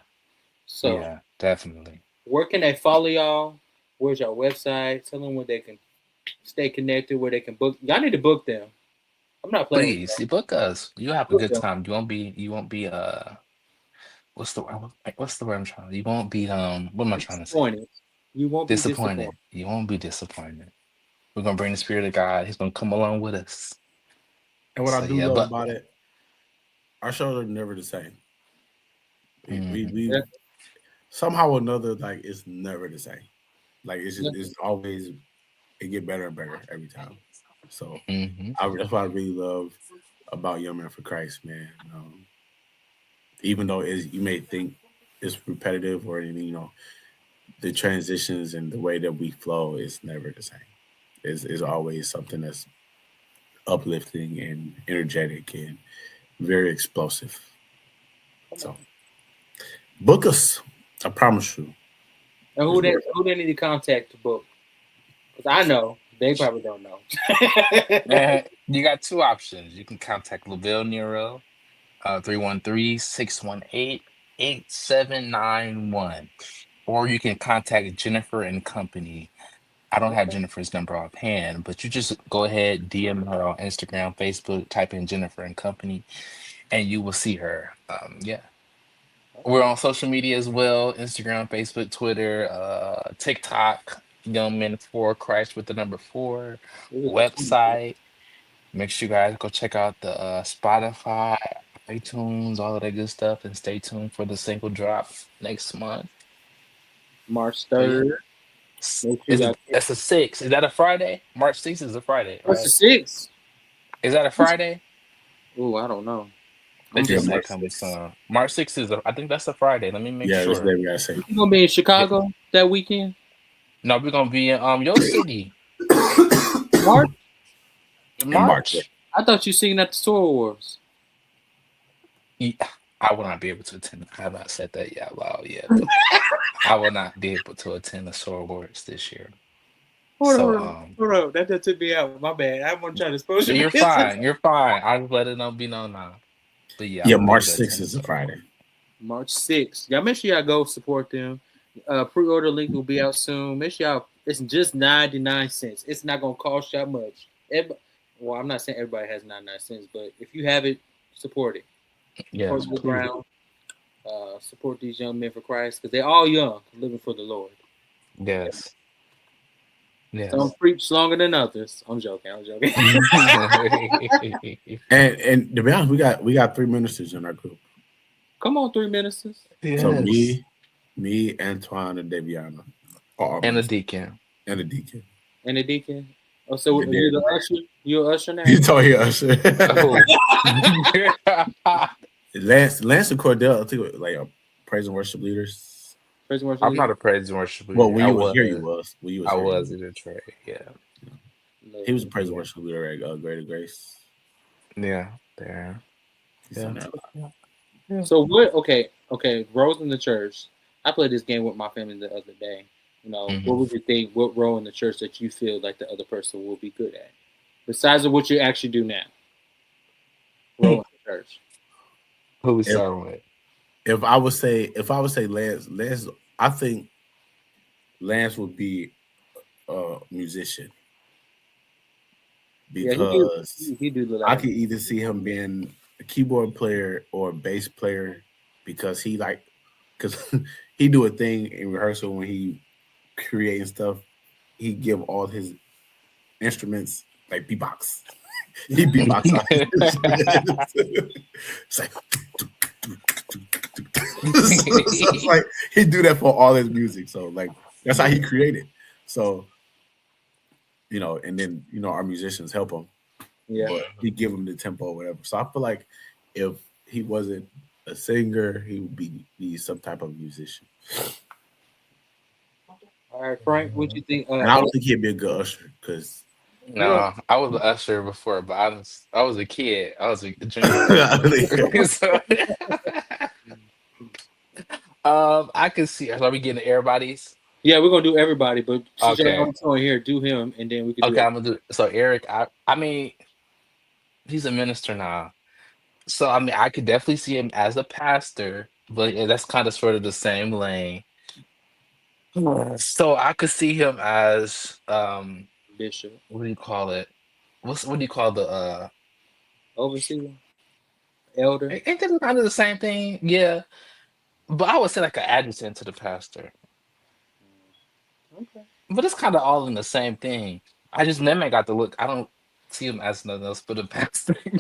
so Yeah, definitely. where can they follow y'all? Where's your website? Tell them where they can stay connected, where they can book. Y'all need to book them. I'm not playing with Please, y'all. you book us. You'll have a Book good them. time. You won't be what's the word? What's the word I'm trying to you won't be what am I trying to say? Disappointed. You won't be disappointed. Disappointed. You won't be disappointed. We're gonna bring the Spirit of God. He's gonna come along with us. And what So I do yeah, love but about it, our shows are never the same. Mhm. We Yeah. somehow or another, like it's never the same. Like Yeah. it's always it get better and better every time. So Mhm. that's what I really love about Young Man for Christ, man. Even though you may think it's repetitive or the transitions and the way that we flow is never the same. Is always something that's uplifting and energetic and very explosive. So book us. I promise you. And It's worth who they need to contact to book? Because I know they probably don't know. You got two options. You can contact LaVille Nero, 313-618-8791. Or you can contact Jennifer and Company. I don't have Jennifer's number offhand, but you just go ahead, DM her on Instagram, Facebook, type in Jennifer and Company, and you will see her. Yeah. We're on social media as well: Instagram, Facebook, Twitter, TikTok, Young Men for Christ with the number 4, website. Make sure you guys go check out the Spotify, iTunes, all of that good stuff, and stay tuned for the single drop next month. March So yeah, 3rd. Make sure you guys. that's a 6. Is that a Friday? March 6th is a Friday, What's the right? 6th? Is that a Friday? Oh, I don't know. They I'm Yeah, just just. said March coming 6th. soon. March 6th is I think that's a Friday. Let me make Yeah, that's sure. what we gotta say. You gonna be in Yeah. Chicago that weekend? No, we're gonna be in your city March? in In March. March. I thought you singing at the Soul Wars. Yeah, I will not be able to attend. I have not said that yet out loud yet, but I will not be able to attend the Soul Awards this year. So Hold on. That just took me out. My bad. I want to try to expose your you're business. fine. You're fine. I'll let it be known now. But yeah, I Yeah, won't be able March to 6th attend the is a Soul Friday. Awards. March 6th. Y'all make sure y'all go support them. Pre-order link will be out soon. Make sure y'all. It's just 99 cents. It's not gonna cost y'all much. Well, I'm not saying everybody has 99 cents, but if you have it, support it. Support Yes, the please. ground. Support these young men for Christ because they're all young, living for the Lord. Yes. Some Yes. preach longer than others. I'm joking. And to be honest, we got 3 ministers in our group. Come on, 3 ministers So Yes. me, Antwan, and Deveon are our And a ministers. deacon. And a deacon. and a deacon. Oh, so And you then the usher? You a usher now? you told you usher. Oh. Lance and Cordell, I think like praise and worship leaders. Praise and worship I'm leader. not a praise and worship Well, leader. when you was here, you was. When you was I here, was in Detroit. Yeah. he was a praise and Yeah. worship leader at Greater Grace. Yeah. There. He's Yeah. on that. Yeah. So what? Okay. Roles in the church. I played this game with my family the other day. Mhm. What would you think? What role in the church that you feel like the other person will be good at, besides of what you actually do now? Role in the church. Who we If starting with? if I would say Lance, I think Lance would be a musician Yeah, he do. because He do look I like could either see him being a keyboard player or a bass player because because he do a thing in rehearsal when he creating stuff. He give all his instruments like beatbox. He beatbox out his instruments. It's like, it's like he do that for all his music. So like that's how he created. So and then our musicians help him, Yeah. but he give him the tempo or whatever. So I feel like if he wasn't a singer, he would be some type of musician. All right, Frank. What you think? And I don't think he'd be a good usher because No, I was an usher before, but I was a kid. I was a junior. So, I can see. Are we getting everybody's? Yeah, we're gonna do everybody, but since Okay. y'all on here, do him, and then we can do Okay, it. I'm gonna do. So Eric, I mean, he's a minister now. So I mean, I could definitely see him as a pastor, but yeah, that's kind of sort of the same lane. So I could see him as Bishop, what do you call it? What do you call the overseer, elder. ain't that kind of the same thing? Yeah. But I would say like an adjutant to the pastor. Okay. But it's kind of all in the same thing. I just that man got the look. I don't see him as nothing else but a pastor. He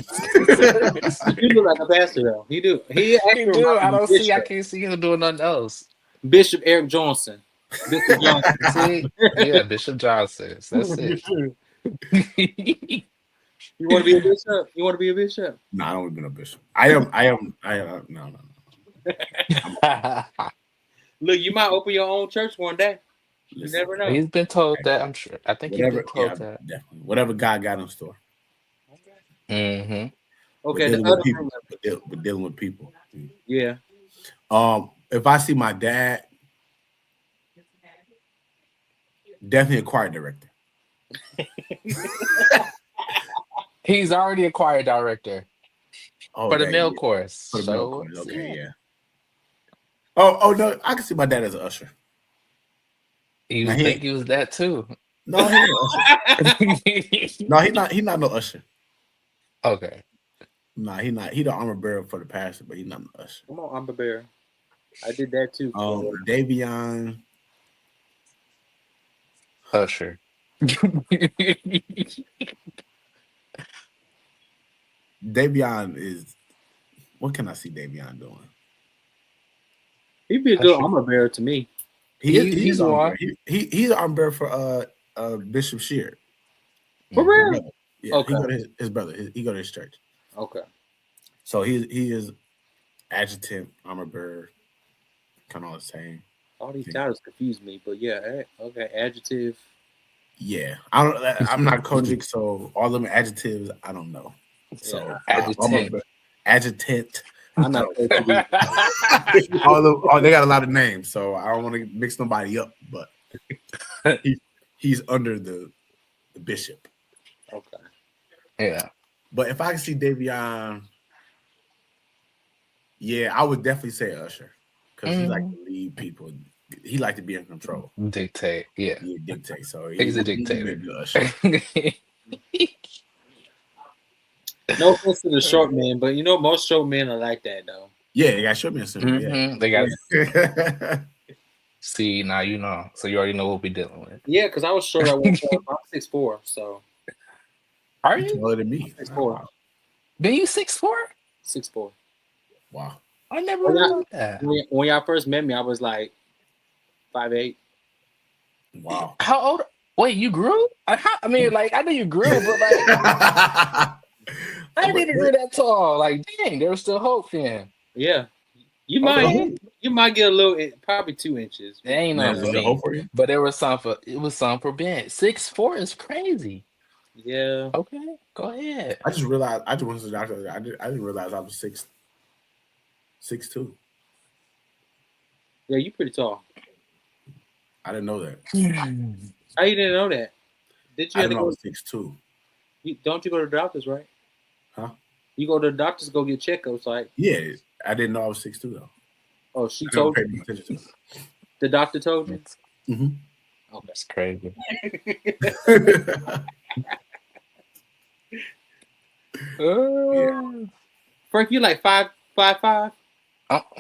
look like a pastor though. He do. He He actually do. reminds I me of don't see. I Bishop. can't see him doing nothing else. Bishop Eric Johnson. Bishop Johnson. See, yeah, Bishop Johnson. That's it. You want to be a bishop? You want to be a bishop? No, I don't want to be a bishop. I am. No. Look, you might open your own church one day. You Listen, never know. He's been told that. I'm sure. I think he's whatever. been told Yeah, that. definitely. Whatever God got in store. Mm-hmm. Okay, We're the dealing other with people. We're dealing with people. yeah. If I see my dad, definitely a choir director. He's already a choir director Oh, for the that, male yeah. chorus. For the male So chorus. Okay, yeah. Oh no, I can see my dad as an usher. you Now, he think ain't- he was that too? No, he ain't an usher. No, he not no usher. Okay. Nah, he not. He the armor bearer for the pastor, but he not an usher. Come on, I'm a bear. I did that too. Deveon. Usher. Deveon is. What can I see Deveon doing? He'd be a good Usher. armor bearer to me. He's armor one. bearer. He's the armor bearer for Bishop Sheard. For Mhm. real? Brother. Yeah, Okay. he go to his brother. He go to his church. Okay. So he is adjutant, armor bearer, kind of all the same. All these titles confuse me, but yeah, okay. Adjective. Yeah, I'm not coaching, so all them adjectives I don't know. So Yeah. Adjutant. adjutant. I'm not coaching. They got a lot of names, so I don't want to mix nobody up. But he's under the bishop. Okay. Yeah. But if I can see Deveon, yeah, I would definitely say usher because he like to lead people. He like to be in control. Dictate. Yeah. He dictate. So He's a he be dictator. good usher. No offense to the short men, but you know most short men are like that though. Yeah, they got short men syndrome. Mhm. They got Yeah. see now you know. So you already know what we're dealing with. Yeah, because I was short at one point. I'm 6'4", so Are You're you? taller than me. 6'4". Been you 6'4"? 6'4". Wow. I never Well, knew that. When y'all first met me, I was like 5'8". Wow. How old? Wait, you grew? I mean, like I know you grew, but like I didn't grow that tall. Like, dang, there was still hope then. Yeah, you Okay. might get a little, probably 2 inches. There ain't Man, nothing is for there me. hope for you? But there was some for Ben. 6'4" is crazy. Yeah, Okay, go ahead. I just realized I just went to the doctor. I didn't realize I was 6'2". yeah, you pretty tall. I didn't know that. How you didn't know that? Did you I have to didn't know I go? was 6'2". Don't you go to the doctors, right? Huh? You go to the doctors, go get checkups. Like, Yeah, I didn't know I was 6'2" though. oh, she I never told paid you. no attention to The doctor told you. it. Okay. That's crazy. Frank, you like 5'5"?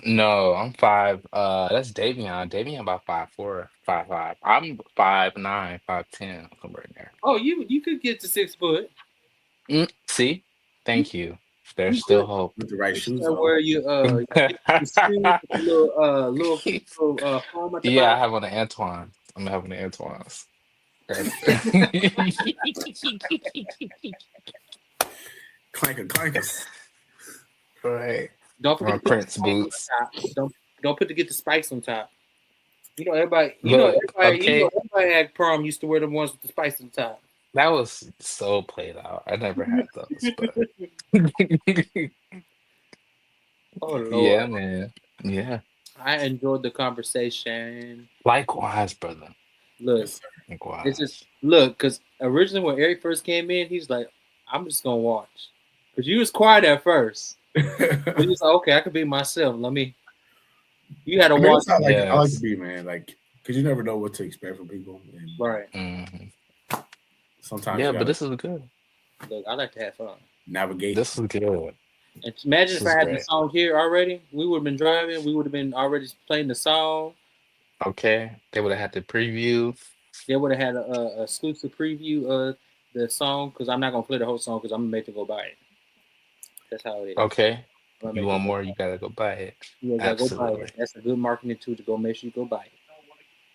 No, I'm 5. That's Deveon. Deveon about 5'4", 5'5". I'm 5'9", 5'10", somewhere in there. Oh, you could get to 6 foot. See, thank you. There's You still could. hope. With the right You shoes should on. wear your shoes, little foam at the Yeah, I bottom. have on the Antwan. I'm having the Antwans. Clankers. Right. Don't forget My to put Prince the spikes boots. on top. Don't put to get the spikes on top. You know everybody. Look, okay. Everybody at prom used to wear the ones with the spikes on top. That was so played out. I never had those, but Oh Lord. yeah, man. Yeah. I enjoyed the conversation. Likewise, brother. Look, Likewise. it's just because originally when Eric first came in, he's like, "I'm just gonna watch," because you was quiet at first. But he was like, "Okay, I could be myself. Let me." You had to watch. I like Yes. to be, man. Like, because you never know what to expect from people. And Right. Mhm. sometimes Yeah, you but gotta this is good. Look, I like to have fun. navigate. This is good. And imagine This if is I had the great. song here already. We would have been driving. We would have been already playing the song. Okay. They would have had the preview. they would have had a exclusive preview of the song because I'm not gonna play the whole song because I'm gonna make them go buy it. That's how it is. Okay. I'm gonna You make want them go more? buy You it. gotta go buy it. You gotta go buy Absolutely. it. That's a good marketing tool to go make sure you go buy it.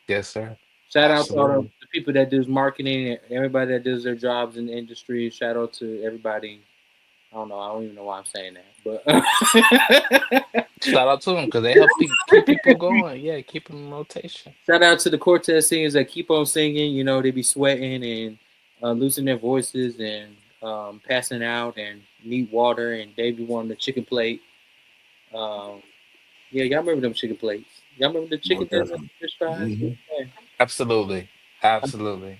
Yes, sir. Shout out to all Absolutely. the people that does marketing and everybody that does their jobs in the industry. Shout out to everybody. I don't know. I don't even know why I'm saying that, but Shout out to them because they help keep people going. Yeah, keep them in rotation. shout out to the quartet singers that keep on singing. You know, they be sweating and losing their voices and passing out and need water and they be wanting the chicken plate. Um, yeah, y'all remember them chicken plates? Y'all remember the chicken Most dinners, definitely. fish fries? Mhm. Yeah. Absolutely. Absolutely.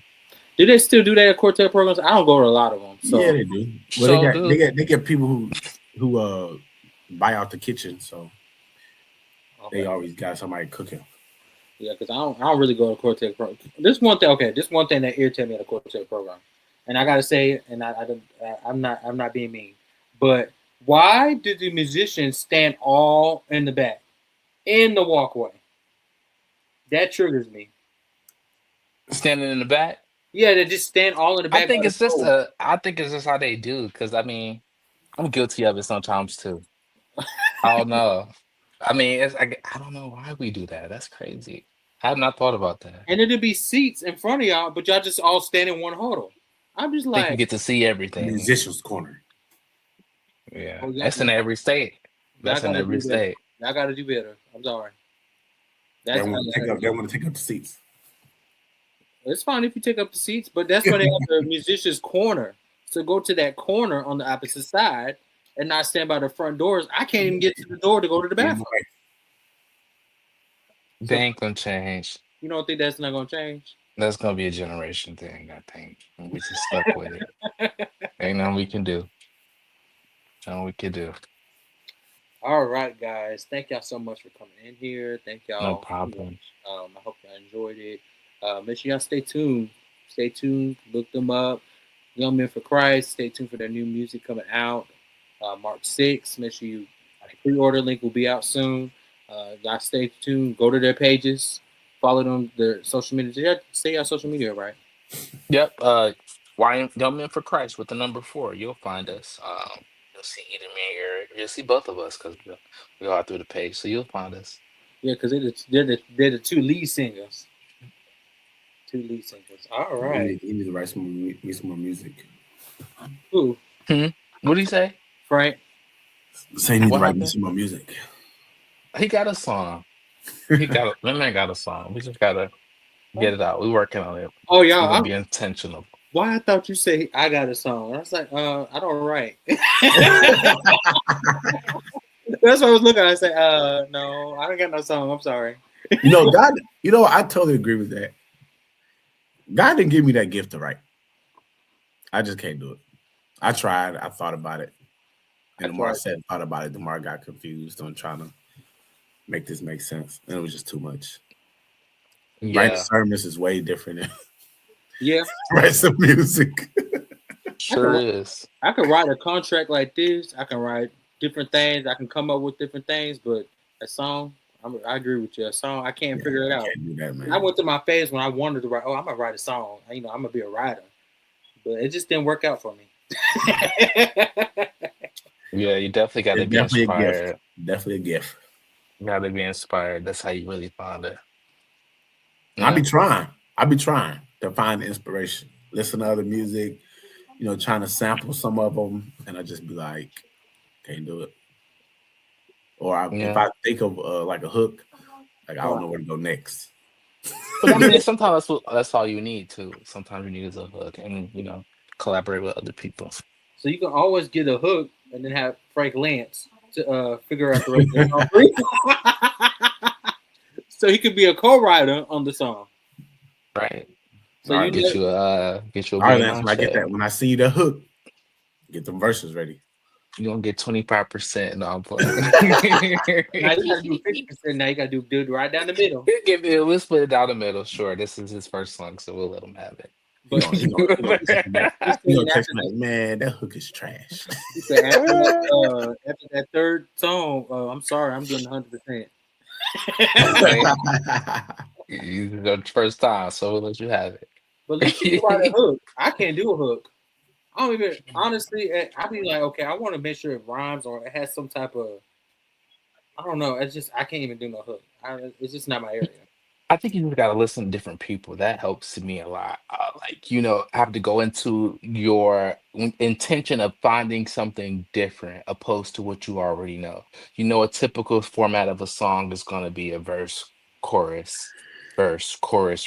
Do they still do that at quartet programs? I don't go to a lot of them. So Yeah, they do. Well, So, dude, they get people who buy out the kitchen, so okay. they always got somebody cooking. Yeah, because I don't really go to quartet program. This one thing, okay, this one thing that irritated me at a quartet program, and I gotta say, and I'm not being mean, but why do the musicians stand all in the back, in the walkway? That triggers me. standing in the back. Yeah, they just stand all in the I back by think the it's just door. I think it's just how they do. Because I mean, I'm guilty of it sometimes too. I don't know. I mean, I don't know why we do that. That's crazy. I have not thought about that. And then there'd be seats in front of y'all, but y'all just all stand in one huddle. I'm just I think you like, get to see The everything. musician's corner. Yeah, oh, that's in every state. y'all That's in gotta every do better. state. Y'all gotta do better. I'm sorry. They That's want to take up the seats. It's fine if you take up the seats, but that's why they have the musician's corner. So go to that corner on the opposite side and not stand by the front doors. I can't even get to the door to go to the bathroom. They ain't gonna change. You don't think that's not gonna change? That's gonna be a generation thing, I think. And we just stuck with it. Ain't nothing we can do. Nothing we can do. All right, guys. Thank y'all so much for coming in here. Thank y'all. No problem. I hope y'all enjoyed it. Make sure y'all stay tuned. Stay tuned. Look them up. Young Men for Christ. Stay tuned for their new music coming out March 6th. Make sure you pre-order link will be out soon. Y'all stay tuned. Go to their pages. Follow them. Their social media. Did I say y'all social media right? Yep. Young Men for Christ with the number 4. You'll find us. You'll see either me or you'll see both of us because we all through the page. So you'll find us. Yeah, because they're the two lead singers. Two lead singers. All right. You need to write some more music. Who? What do you say? Frank. Say you need What to write me happened? some more music. He got a song. That man got a song. We just gotta get it out. We working on it. Oh We're yeah. gonna be intentional. Why I thought you say I got a song? I was like, I don't write. That's what I was looking at. I said, no, I don't got no song. I'm sorry. God, I totally agree with that. God didn't give me that gift to write. I just can't do it. I tried. I thought about it. And the more I thought about it, the more I got confused on trying to make this make sense. And it was just too much. Yeah. Writing sermons is way different than Yeah. write some music. Sure is. I can write a contract like this. I can write different things. I can come up with different things. But a song, I agree with you. A song, I can't figure it out. I can't do that, man. I went through my phase when I wanted to write. Oh, I'm gonna write a song. I'm gonna be a writer. But it just didn't work out for me. Yeah, you definitely got to be inspired. Definitely a gift. You got to be inspired. That's how you really find it. Yeah. I be trying to find inspiration. Listen to other music, trying to sample some of them, and I just be like, can't do it. Or if I think of like a hook, like I don't know where to go next. But I mean, sometimes that's all you need too. Sometimes you need is a hook, and collaborate with other people. So you can always get a hook and then have Frank Lance to figure out the rest. So he could be a co-writer on the song. Right. So you get you a all right, Lance, when I get that, when I see the hook, get them verses ready. You're gonna get 25%. No, I'm playing. Now you gotta do 50%. Now you gotta do right down the middle. We'll split it down the middle. Sure. This is his first song, so we'll let him have it. But text me, man, that hook is trash. He said, after that third song, I'm sorry, I'm getting 100%. The first time, so we'll let you have But at least you can write a hook. I can't do a hook. I don't even honestly. I be like, okay, I want to make sure it rhymes or it has some type of. I don't know. It's just I can't even do no hook. It's just not my area. I think you just gotta listen to different people. That helps me a lot. Like, have to go into your intention of finding something different opposed to what you already know. A typical format of a song is gonna be a verse, chorus,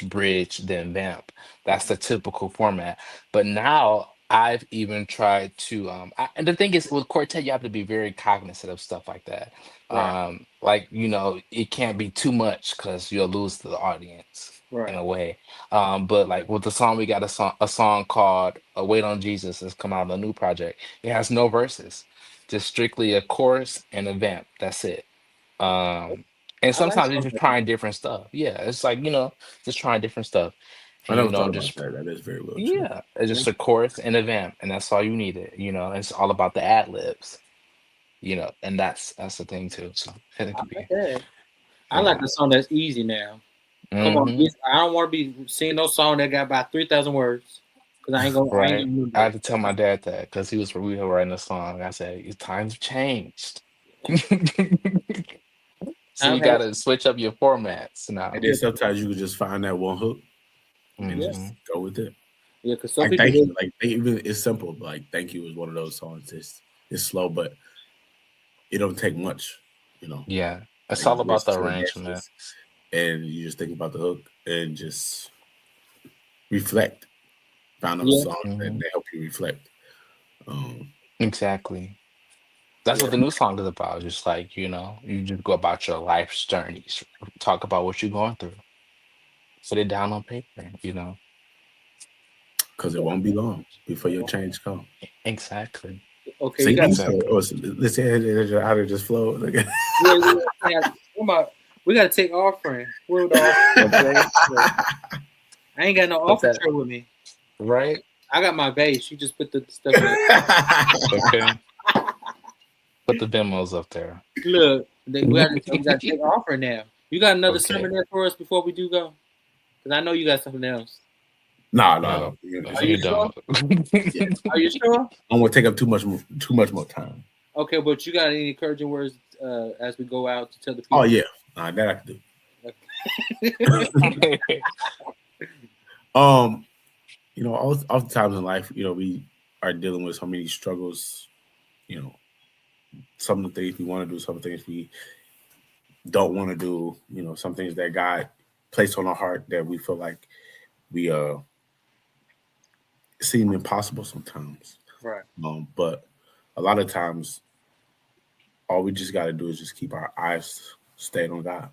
bridge, then vamp. That's the typical format. But now I've even tried to and the thing is with quartet, you have to be very cognizant of stuff like that. Right. Like, it can't be too much because you'll lose the audience in Right. a way. But like with the song, we got a song called Wait on Jesus that's come out on the new project. It has no verses, just strictly a chorus and a vamp. That's it. Um, and I like sometimes it's something just like that. trying different stuff. Yeah, it's like, just trying different stuff. I And never thought about just that. That is very well true. yeah, it's just a chorus and a vamp, and that's all you needed. It's all about the ad libs, and that's the thing too. So it I could like be, that. I like yeah. a song that's easy now. Come on, Hmm. I don't want to be singing no song that got about 3,000 words because I ain't Right. gonna I remember had it. to tell my dad that because we were writing a song. I said, times have changed. So I've you had gotta switch up your formats And now. then sometimes you could just find that one hook and yeah, Hmm. just go with it. yeah. Because some Like people thank hit, you. Like even it's simple. But like thank you is one of those songs. It's slow, but it don't take much. You know, Yeah. It's like you all can about listen the to the arrangement. verses and you just think about the hook and just reflect. Find those yeah, songs that Hmm. they help you reflect. Um, Exactly. That's what yeah. the new song is about. Just like, you just go about your life's journeys, talk about what you're going through, put it down on paper. because it won't be long before your change come. Exactly. Okay, you Sing got these songs. Exactly. Or let's say how to just flow. yeah, yeah. Come on, we got to take offering. Where would the offering go? I ain't got no Put offer that tray with me. right. I got my base. You just put the stuff in. Okay. Put the demos up there. Look, we got to take offering now. You got another sermon Okay. there for us before we do go? Because I know you got something else. No. No, Are you you sure? don't. Yeah, Are you sure? I don't want to take up too much more time. Okay, but you got any encouraging words as we go out to tell the Oh people? yeah, that I can do. Um, oftentimes in life, we are dealing with so many struggles. You know, some of the things we want to do, some things we don't want to do. Some things that God placed on our heart that we feel like we seem impossible sometimes. Right. But a lot of times, all we just got to do is just keep our eyes stayed on God.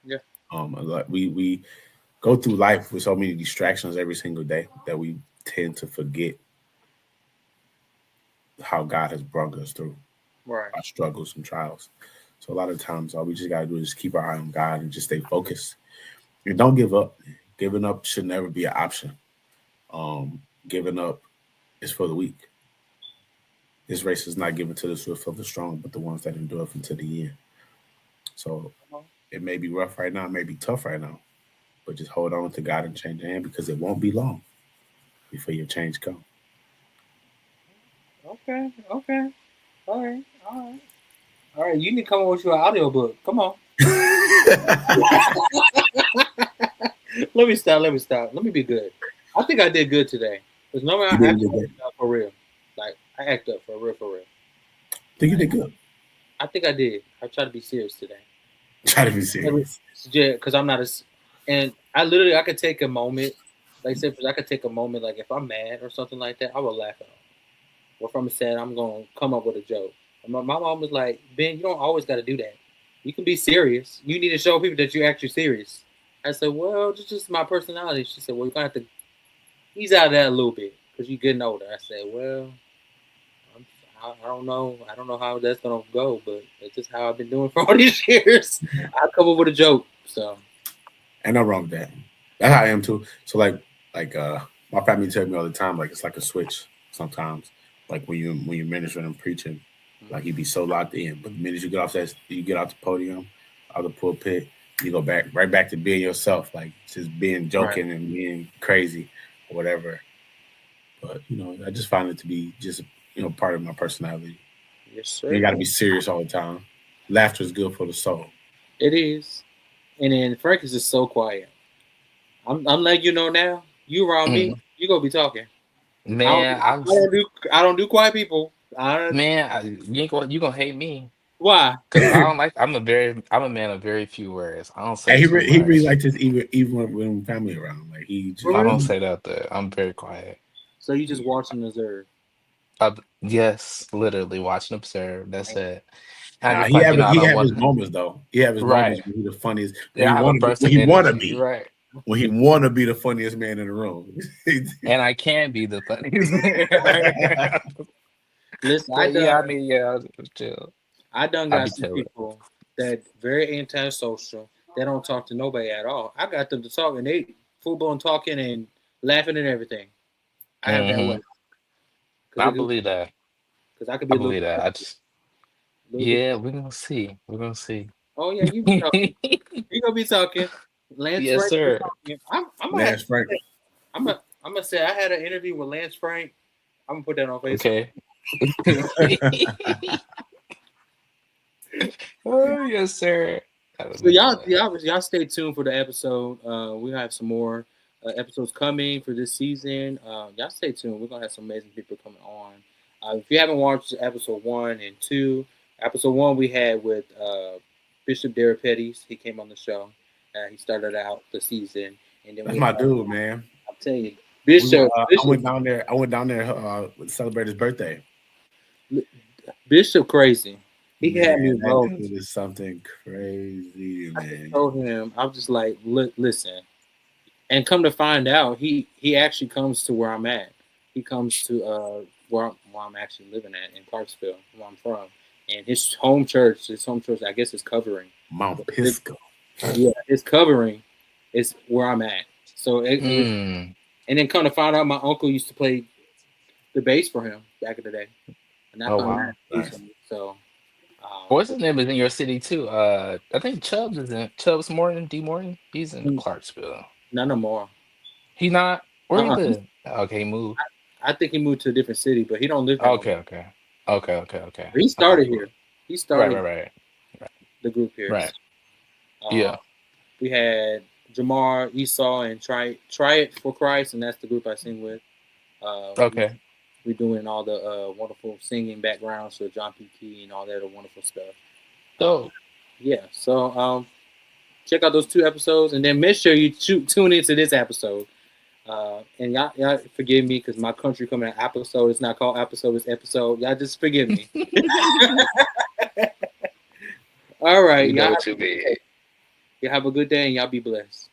Yeah. A lot, we go through life with so many distractions every single day that we tend to forget how God has brought us through Right. our struggles and trials. So a lot of times, all we just got to do is keep our eye on God and just stay focused. And don't give up. Giving up should never be an option. Giving up is for the weak. This race is not given to the swift or the strong, but the ones that endure until the end. So it may be rough right now, it may be tough right now, but just hold on to God and change your hand because it won't be long before your change comes. Okay. Okay. All right. All right. All right. You need to come up with your audiobook. Come on. Let me stop. Let me stop. Let me be good. I think I did good today. Because normally You I did act good. up for real. Like I act up for real, for real. I think you did good. I think I did. I tried to be serious today. Try to be serious. Yeah, because I'm not as, and I could take a moment, like say, I could take a moment, like if I'm mad or something like that, I will laugh at it. Or if I'm sad, I'm gonna come up with a joke. My mom was like, Ben, you don't always got to do that. You can be serious. You need to show people that you're actually serious. I said, well, it's just my personality. She said, well, you're gonna have to ease out of that a little bit because you're getting older. I said, well, I don't know. I don't know how that's gonna go, but that's just how I've been doing for all these years. I come up with a joke. So Ain't no wrong with that. That's how I am too. So like my family tell me all the time, like it's like a switch sometimes. Like when you're ministering and preaching, like you be so locked in. But the minute you get off the podium, out the pulpit, you go right back to being yourself, like just being joking and being crazy or whatever. But I just find it to be just part of my personality. Yes, sir. You got to be serious all the time. Laughter is good for the soul. It is. And then Frank is just so quiet. I'm letting now. You around me, you gonna be talking. Man, I don't do quiet people. you gonna hate me. Why? Because I don't like. I'm a man of very few words. I don't say He too really much. like this even when family around. Like he just I don't say that there. I'm very quiet. So you just watch and observe. Yes, literally watch and observe. That's it. He have his moments though. He have his moments when he's the funniest. Yeah, I have a burst of energy. Right. When he want to be the funniest man in the room. And I can be the funniest man. Listen, chill. I done got some people that very antisocial. They don't talk to nobody at all. I got them to talk, and they full-blown talking and laughing and everything. I have that way. I believe that. Because I could be I believe that. We're gonna see. We're gonna see. Oh yeah, you be talking. You gonna be talking. Lance yes, Frank. sir. Lance Frank. I'm gonna say I had an interview with Lance Frank. I'm gonna put that on Facebook. Okay. Oh yes, sir. So y'all stay tuned for the episode. We have some more episodes coming for this season. Y'all stay tuned. We're gonna have some amazing people coming on. If you haven't watched episode 1 and 2, episode 1 we had with Bishop Derek Pettis. He came on the show. He started out the season, and then that's my dude, man. I'm telling you, Bishop. I went down there to celebrate his birthday. Bishop crazy. He had me rolling. It is something crazy, man. I told him, I was just like, listen, and come to find out, he actually comes to where I'm at. He comes to where I'm actually living at in Clarksville, where I'm from, and his home church, I guess, is covering Mount Pisco. Yeah, his covering is where I'm at. So, and then come to find out, my uncle used to play the bass for him back in the day. And wow! So. What's his name is in your city too? I think Chubbs is in Chubbs Morton, D Morton. He's in Clarksville. Not no more. He not where he live? Okay, he moved. I think he moved to a different city, but he don't live here. Okay. He started here. He started right. The group here. Right. Yeah. We had Jamar, Esau, and Try It for Christ, and that's the group I sing with. Okay. We're doing all the wonderful singing backgrounds for John P. Key and all that wonderful stuff. So, yeah. So, check out those 2 episodes, and then make sure you tune into this episode. And y'all forgive me because my country coming out episode. It's not called episode. It's episode. Y'all just forgive me. All right. You know what you mean. Y'all have a good day, and y'all be blessed.